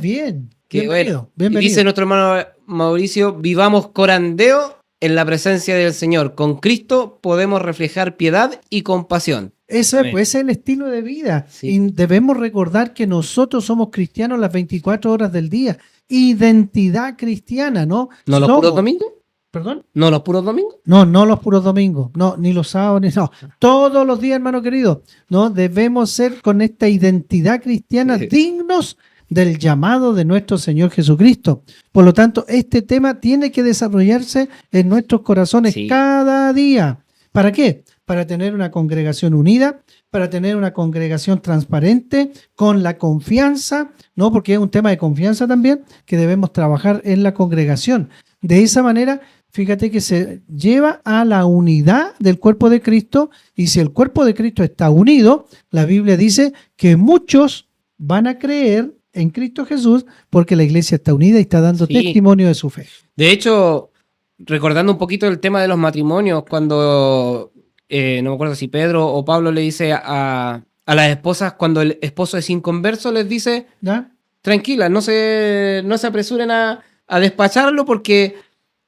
Bien. Qué Bienvenido. bueno. Y Bienvenido. dice nuestro hermano Mauricio, vivamos corandeo en la presencia del Señor. Con Cristo podemos reflejar piedad y compasión. Eso es, Amén. pues, ese es el estilo de vida. Sí. Y debemos recordar que nosotros somos cristianos las 24 horas del día. Identidad cristiana, ¿no? ¿No los Somos- puros domingos? ¿Perdón? ¿No los puros domingos? No, no los puros domingos, no, ni los sábados, ni no. Todos los días, hermano querido, ¿no? Debemos ser con esta identidad cristiana Sí. dignos del llamado de nuestro Señor Jesucristo. Por lo tanto, este tema tiene que desarrollarse en nuestros corazones Sí. cada día. ¿Para qué? Para tener una congregación unida, para tener una congregación transparente, con la confianza, ¿no? Porque es un tema de confianza también que debemos trabajar en la congregación. De esa manera, fíjate que se lleva a la unidad del cuerpo de Cristo, y si el cuerpo de Cristo está unido, la Biblia dice que muchos van a creer en Cristo Jesús porque la iglesia está unida y está dando Sí. testimonio de su fe. De hecho, recordando un poquito el tema de los matrimonios, cuando no me acuerdo si Pedro o Pablo le dice a las esposas, cuando el esposo es inconverso, les dice, ¿Ya? tranquila, no se apresuren a despacharlo porque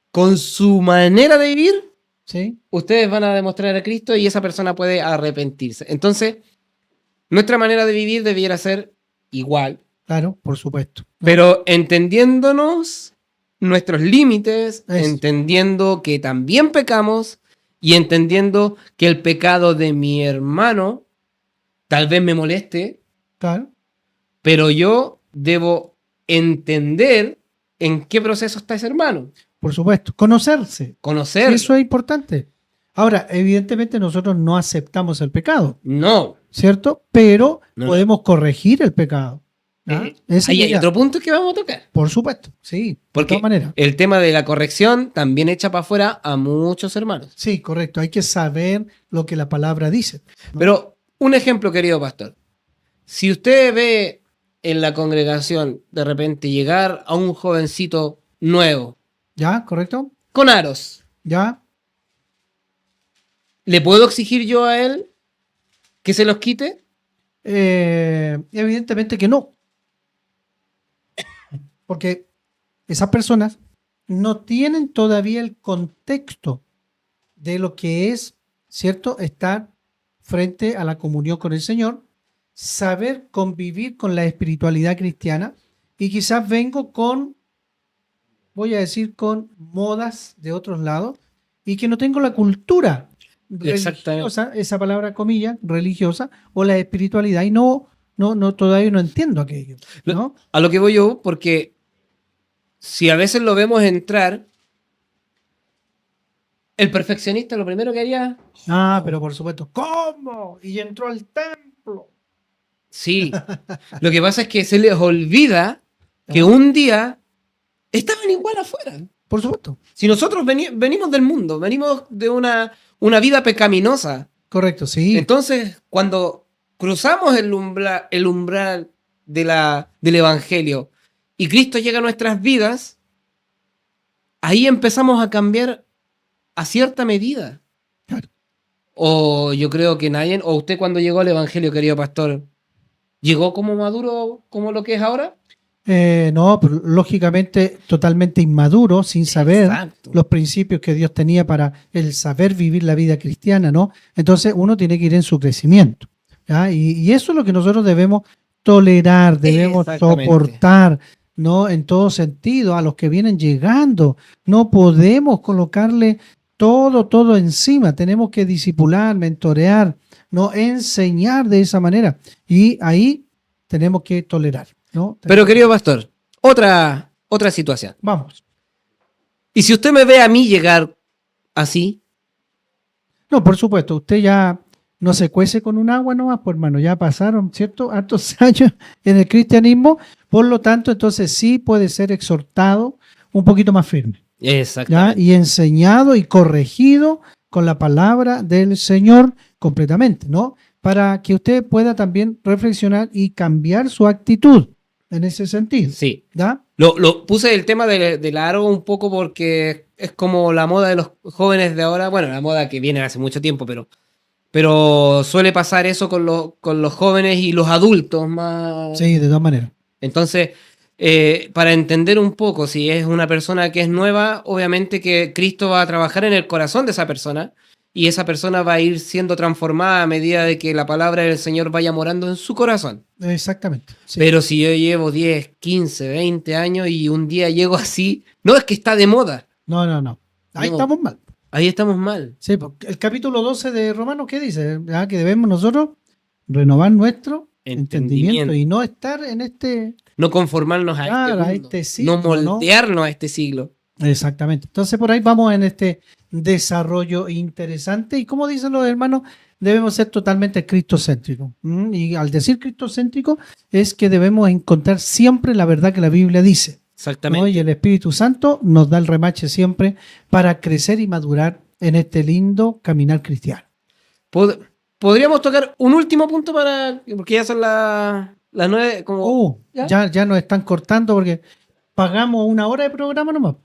con su manera de vivir, ¿Sí? ustedes van a demostrar a Cristo y esa persona puede arrepentirse. Entonces, nuestra manera de vivir debiera ser igual, Claro, por supuesto. pero entendiéndonos nuestros límites, Eso. entendiendo que también pecamos y entendiendo que el pecado de mi hermano tal vez me moleste, Claro, pero yo debo entender en qué proceso está ese hermano. por supuesto. Conocerse. Conocer. Eso es importante. Ahora, evidentemente nosotros no aceptamos el pecado, No. ¿cierto? Pero No. podemos corregir el pecado. ¿Ah? Esa Ahí es la hay idea. otro punto que vamos a tocar. Por supuesto, sí. De Porque todas maneras. el tema de la corrección también echa para afuera a muchos hermanos. Sí, correcto. Hay que saber lo que la palabra dice. ¿no? Pero un ejemplo, querido pastor. Si usted ve en la congregación de repente llegar a un jovencito nuevo, ¿Ya? ¿Correcto? con aros, ¿Ya? ¿Le puedo exigir yo a él que se los quite? Evidentemente que no, porque esas personas no tienen todavía el contexto de lo que es, ¿cierto?, estar frente a la comunión con el Señor, saber convivir con la espiritualidad cristiana, y quizás vengo con, voy a decir, con modas de otros lados, y que no tengo la cultura religiosa, esa palabra comillas, religiosa, o la espiritualidad, y todavía no entiendo aquello, ¿no? A lo que voy yo, porque si a veces lo vemos entrar, el perfeccionista lo primero que haría... Pero por supuesto, ¿cómo? Y entró al templo. Sí, lo que pasa es que se les olvida que un día estaban igual afuera. Por supuesto. Si nosotros venimos del mundo, venimos de una vida pecaminosa. Correcto, sí. Entonces, cuando cruzamos el umbral del Evangelio y Cristo llega a nuestras vidas, ahí empezamos a cambiar a cierta medida. Claro. O yo creo que nadie, o usted cuando llegó al Evangelio, querido pastor, ¿llegó como maduro como lo que es ahora? No, pero lógicamente totalmente inmaduro, sin saber Exacto. los principios que Dios tenía para el saber vivir la vida cristiana, ¿no? Entonces uno tiene que ir en su crecimiento, ¿ya? Y eso es lo que nosotros debemos tolerar, debemos soportar, ¿no? En todo sentido, a los que vienen llegando. No podemos colocarle todo encima. Tenemos que discipular, mentorear, ¿no? Enseñar de esa manera. Y ahí tenemos que tolerar, ¿no? Pero querido pastor, otra situación. Vamos. ¿Y si usted me ve a mí llegar así? No, por supuesto, usted ya no se cuece con un agua nomás, pues hermano, ya pasaron, ¿cierto?, hartos años en el cristianismo, por lo tanto, entonces sí puede ser exhortado un poquito más firme. Exactamente. ¿Ya? Y enseñado y corregido con la palabra del Señor completamente, ¿no? Para que usted pueda también reflexionar y cambiar su actitud en ese sentido. Sí. ¿Ya? Lo puse el tema del aro un poco porque es como la moda de los jóvenes de ahora. Bueno, la moda que viene hace mucho tiempo, pero suele pasar eso con los jóvenes y los adultos más. Sí, de todas maneras. Entonces, para entender un poco, si es una persona que es nueva, obviamente que Cristo va a trabajar en el corazón de esa persona y esa persona va a ir siendo transformada a medida de que la palabra del Señor vaya morando en su corazón. Exactamente. Sí. Pero si yo llevo 10, 15, 20 años y un día llego así, no es que está de moda. No. Ahí No. estamos mal. Ahí estamos mal. Sí, porque el capítulo 12 de Romanos, ¿qué dice? ¿Ah? Que debemos nosotros renovar nuestro entendimiento y no estar en este... No conformarnos a Claro, este a mundo. este siglo, no moldearnos a este siglo. Exactamente. Entonces por ahí vamos en este desarrollo interesante y como dicen los hermanos, debemos ser totalmente cristocéntricos. Y al decir cristocéntrico es que debemos encontrar siempre la verdad que la Biblia dice. Exactamente. ¿no? Y el Espíritu Santo nos da el remache siempre para crecer y madurar en este lindo caminar cristiano. Podríamos tocar un último punto porque ya son las 9. Como, ya nos están cortando porque pagamos 1 hora de programa nomás.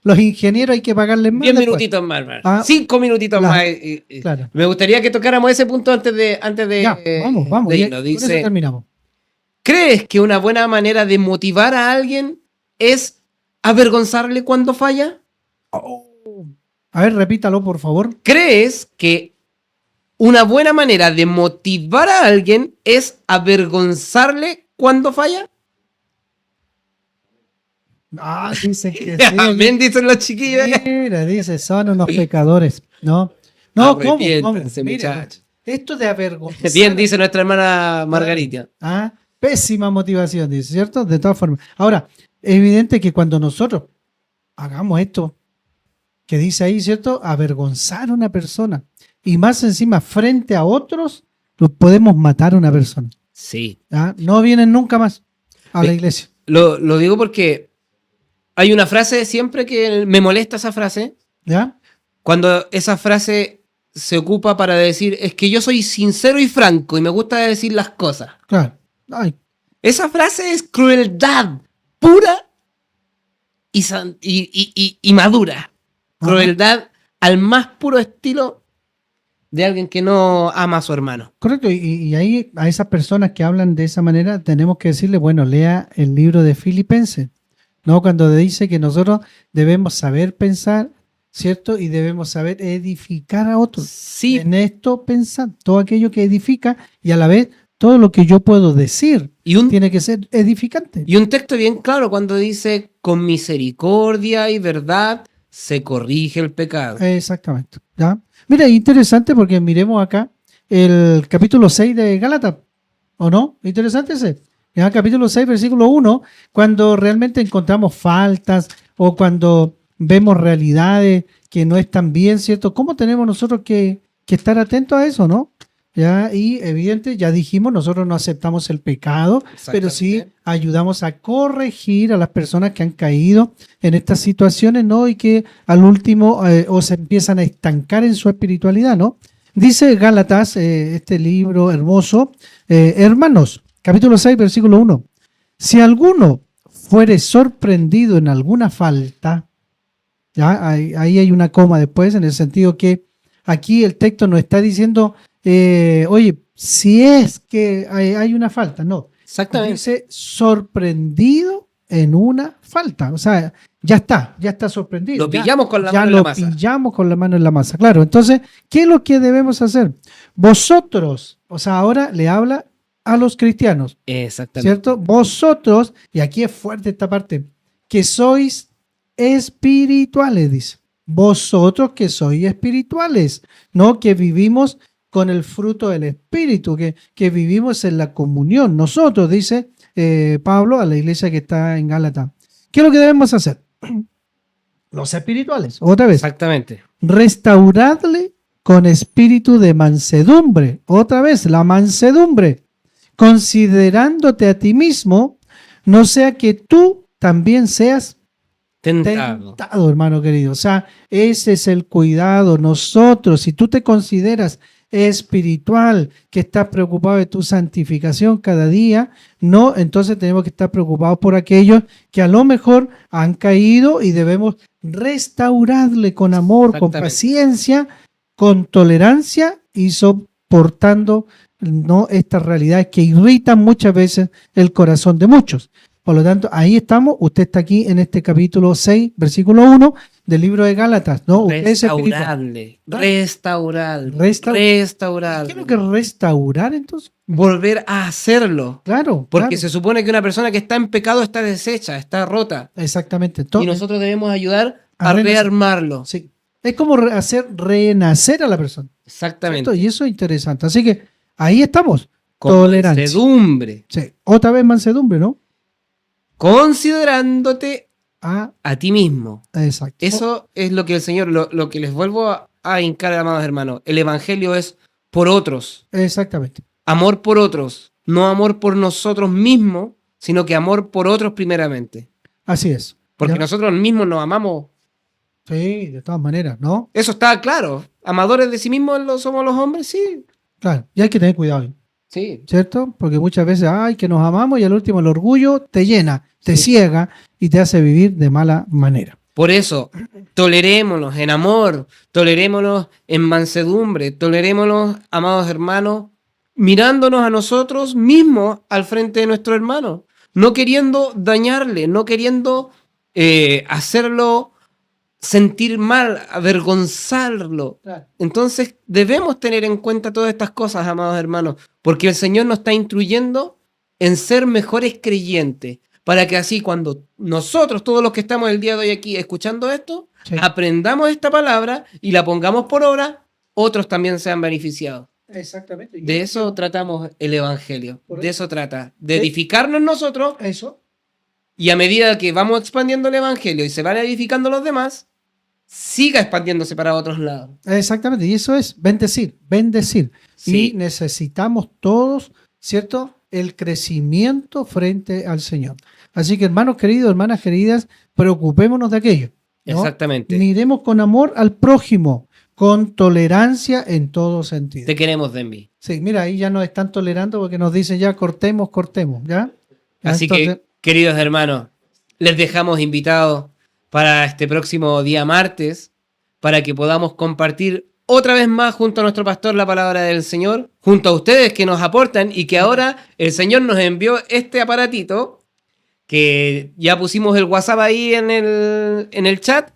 Los ingenieros hay que pagarles más. 10 después. minutitos más. 5 minutitos claro, más. Claro. Me gustaría que tocáramos ese punto antes de Ya, vamos. de Y irnos. con eso Dice, terminamos. ¿crees que una buena manera de motivar a alguien es avergonzarle cuando falla? A ver, repítalo, por favor. ¿Crees que una buena manera de motivar a alguien es avergonzarle cuando falla? Dicen que sí. Amén, dicen los chiquillos. Mira, dice, son unos pecadores. No, ¿cómo? Arrepiéntanse, Mira, muchachos. esto de avergonzar. Bien, dice nuestra hermana Margarita. Pésima motivación, dice, ¿cierto? De todas formas. Ahora, es evidente que cuando nosotros hagamos esto que dice ahí, ¿cierto? Avergonzar a una persona. Y más encima, frente a otros, podemos matar a una persona. Sí. No vienen nunca más a la iglesia. Lo digo porque hay una frase siempre que me molesta esa frase. ¿Ya? Cuando esa frase se ocupa para decir, es que yo soy sincero y franco y me gusta decir las cosas. Claro. Ay. Esa frase es crueldad pura y madura. Crueldad al más puro estilo de alguien que no ama a su hermano. Correcto, y ahí a esas personas que hablan de esa manera tenemos que decirle, bueno, lea el libro de Filipenses, ¿no? Cuando dice que nosotros debemos saber pensar, ¿cierto? Y debemos saber edificar a otros. Sí, En esto pensar, todo aquello que edifica y a la vez todo lo que yo puedo decir y un, tiene que ser edificante. y un texto bien claro cuando dice, con misericordia y verdad se corrige el pecado. Exactamente. ¿Ya? Mira, interesante porque miremos acá el capítulo 6 de Gálatas, ¿o no? Interesante ese. Ya, capítulo 6, versículo 1, cuando realmente encontramos faltas o cuando vemos realidades que no están bien, ¿cierto? ¿Cómo tenemos nosotros que estar atentos a eso, no? Ya, y evidente, ya dijimos, nosotros no aceptamos el pecado, pero sí Exactamente. ayudamos a corregir a las personas que han caído en estas situaciones, ¿no? Y que al último o se empiezan a estancar en su espiritualidad, ¿no? Dice Gálatas, este libro hermoso, hermanos, capítulo 6, versículo 1. Si alguno fuere sorprendido en alguna falta, ya ahí hay una coma después, en el sentido que aquí el texto nos está diciendo, oye, si es que hay una falta, no. Exactamente. Dice sorprendido en una falta. O sea, ya está sorprendido. Lo pillamos con la ya mano en la lo masa. pillamos con la mano en la masa. Claro, entonces, ¿qué es lo que debemos hacer? Vosotros, o sea, ahora le habla a los cristianos, Exactamente. ¿cierto? Vosotros, y aquí es fuerte esta parte, que sois espirituales, dice. Vosotros que sois espirituales, ¿no? Que vivimos con el fruto del Espíritu, que vivimos en la comunión. Nosotros, dice Pablo a la iglesia que está en Gálatas. ¿Qué es lo que debemos hacer? Los espirituales, otra vez. Exactamente. Restauradle con espíritu de mansedumbre, otra vez, la mansedumbre, considerándote a ti mismo, no sea que tú también seas tentado, hermano querido. O sea, ese es el cuidado. Nosotros, si tú te consideras espiritual, que estás preocupado de tu santificación cada día, no, entonces tenemos que estar preocupados por aquellos que a lo mejor han caído y debemos restaurarle con amor, con Exactamente. paciencia, con tolerancia y soportando, ¿no?, estas realidades que irritan muchas veces el corazón de muchos. Por lo tanto, ahí estamos. Usted está aquí en este capítulo 6, versículo 1 del libro de Gálatas, ¿no? Usted es espiritual. Restaurarle. ¿Qué es Restaurarle. lo que es restaurar entonces? Volver a hacerlo. Claro, Porque claro. se supone que una persona que está en pecado está deshecha, está rota. Exactamente. Y nosotros debemos ayudar a a renacer. rearmarlo. Sí. Es como hacer renacer a la persona, ¿cierto? Exactamente. Y eso es interesante. Así que ahí estamos. Con Tolerancia. mansedumbre. Sí. Otra vez mansedumbre, ¿no? Considerándote Ah, a ti mismo. exacto. Eso es lo que el Señor, lo que les vuelvo a hincar, amados hermanos. El Evangelio es por otros. Exactamente. Amor por otros. No amor por nosotros mismos, sino que amor por otros primeramente. Así es. Porque ¿Ya? nosotros mismos nos amamos. Sí, de todas maneras, ¿no? Eso está claro. Amadores de sí mismos somos los hombres, sí. Claro. Y hay que tener cuidado, Sí. ¿cierto? Porque muchas veces, ay, que nos amamos y al último el orgullo te llena, te Sí. ciega y te hace vivir de mala manera. Por eso, tolerémonos en amor, tolerémonos en mansedumbre, tolerémonos, amados hermanos, mirándonos a nosotros mismos al frente de nuestro hermano, no queriendo dañarle, no queriendo hacerlo sentir mal, avergonzarlo. Entonces debemos tener en cuenta todas estas cosas, amados hermanos, porque el Señor nos está instruyendo en ser mejores creyentes, para que así cuando nosotros, todos los que estamos el día de hoy aquí escuchando esto, Sí. aprendamos esta palabra y la pongamos por obra, otros también sean beneficiados. Exactamente. De eso tratamos el Evangelio, Por de eso. eso trata, de Sí. edificarnos nosotros, Eso. y a medida que vamos expandiendo el Evangelio y se van edificando los demás, siga expandiéndose para otros lados. Exactamente. Y eso es bendecir, bendecir. Sí. Y necesitamos todos, ¿cierto?, el crecimiento frente al Señor. Así que, hermanos queridos, hermanas queridas, preocupémonos de aquello, ¿no? Exactamente. Miremos con amor al prójimo, con tolerancia en todo sentido. Te queremos, Denby. Sí, mira, ahí ya nos están tolerando porque nos dicen ya cortemos, ¿ya? Así Entonces, que, queridos hermanos, les dejamos invitados para este próximo día martes, para que podamos compartir otra vez más junto a nuestro pastor la palabra del Señor, junto a ustedes que nos aportan y que ahora el Señor nos envió este aparatito, que ya pusimos el WhatsApp ahí en el chat,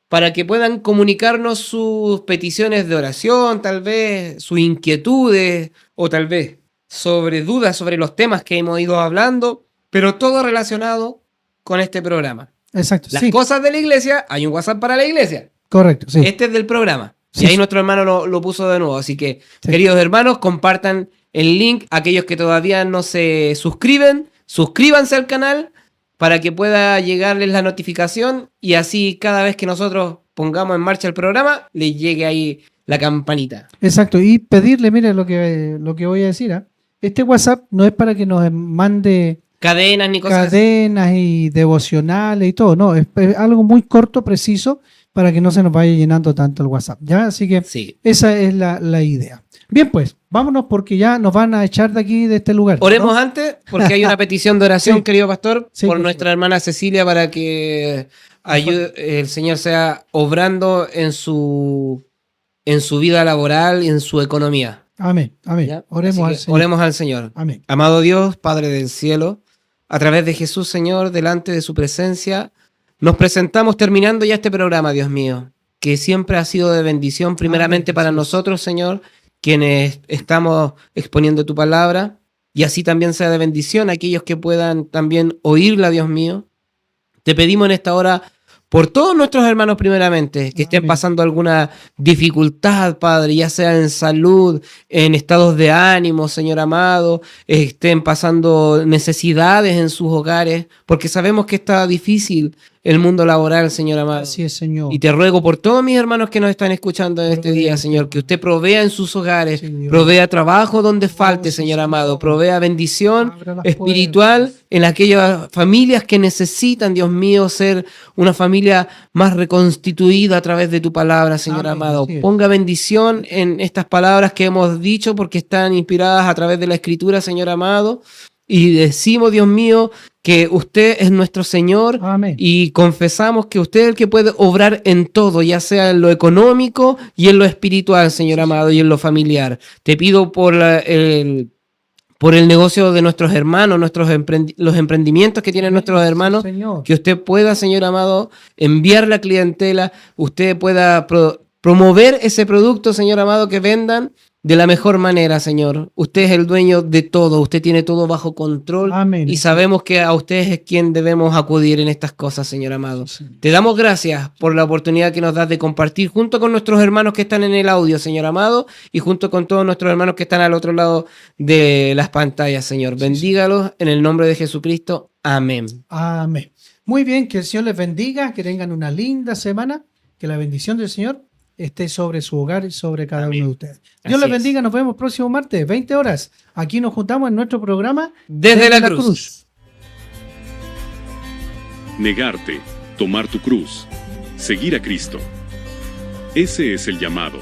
para que puedan comunicarnos sus peticiones de oración, tal vez sus inquietudes, o tal vez sobre dudas sobre los temas que hemos ido hablando, pero todo relacionado con este programa. Exacto, Las sí. cosas de la iglesia, hay un WhatsApp para la iglesia. Correcto, sí. Este es del programa. Sí, Y ahí sí. nuestro hermano lo puso de nuevo. Así que, Sí. queridos hermanos, compartan el link. Aquellos que todavía no se suscriben, suscríbanse al canal para que pueda llegarles la notificación y así cada vez que nosotros pongamos en marcha el programa, les llegue ahí la campanita. Exacto. Y pedirle, mire lo que voy a decir. ¿Ah? Este WhatsApp no es para que nos mande Cadenas ni cosas así. cadenas y devocionales y todo. No, es algo muy corto, preciso, para que no se nos vaya llenando tanto el WhatsApp. ¿Ya? Así que Sí. esa es la idea. Bien, pues, vámonos porque ya nos van a echar de aquí, de este lugar. ¿no? Oremos antes, porque hay una petición de oración, Sí. querido pastor, Sí, por por nuestra hermana Cecilia para que el Señor sea obrando en su vida laboral y en su economía. Amén, amén. ¿Ya? Oremos Así al que Señor. oremos al Señor. Amén. Amado Dios, Padre del cielo, a través de Jesús, Señor, delante de su presencia, nos presentamos terminando ya este programa, Dios mío, que siempre ha sido de bendición, primeramente Amén, para Jesús. nosotros, Señor, quienes estamos exponiendo tu palabra, y así también sea de bendición a aquellos que puedan también oírla, Dios mío. Te pedimos en esta hora por todos nuestros hermanos primeramente, que estén Amén. pasando alguna dificultad, Padre, ya sea en salud, en estados de ánimo, Señor amado, estén pasando necesidades en sus hogares, porque sabemos que está difícil el mundo laboral, Señor amado. Así es, Señor. Y te ruego por todos mis hermanos que nos están escuchando en este día, Señor, que usted provea en sus hogares, Sí, Dios. provea trabajo donde falte, sí, Señor Señor. amado, provea bendición Abra las espiritual puertas. en aquellas familias que necesitan, Dios mío, ser una familia más reconstituida a través de tu palabra, Señor Amén, amado. así es. Ponga bendición en estas palabras que hemos dicho porque están inspiradas a través de la Escritura, Señor amado. Y decimos, Dios mío, que usted es nuestro Señor Amén. y confesamos que usted es el que puede obrar en todo, ya sea en lo económico y en lo espiritual, Señor amado, y en lo familiar. Te pido por el negocio de nuestros hermanos, los emprendimientos que tienen nuestros hermanos, Señor. que usted pueda, Señor amado, enviar la clientela, usted pueda promover ese producto, Señor amado, que vendan de la mejor manera, Señor. Usted es el dueño de todo, usted tiene todo bajo control. Amén. Y sabemos que a usted es quien debemos acudir en estas cosas, Señor amado. Sí, Señor. Te damos gracias por la oportunidad que nos das de compartir junto con nuestros hermanos que están en el audio, Señor amado, y junto con todos nuestros hermanos que están al otro lado de las pantallas, Señor. Bendígalos en el nombre de Jesucristo. Amén. Amén. Muy bien, que el Señor les bendiga, que tengan una linda semana, que la bendición del Señor esté sobre su hogar y sobre cada Amén. uno de ustedes. Dios Así les es. bendiga, nos vemos próximo martes, 20 horas. Aquí nos juntamos en nuestro programa Desde la cruz. Negarte, tomar tu cruz, seguir a Cristo. Ese es el llamado.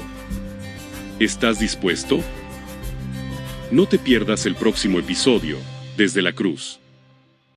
¿Estás dispuesto? No te pierdas el próximo episodio, Desde la Cruz.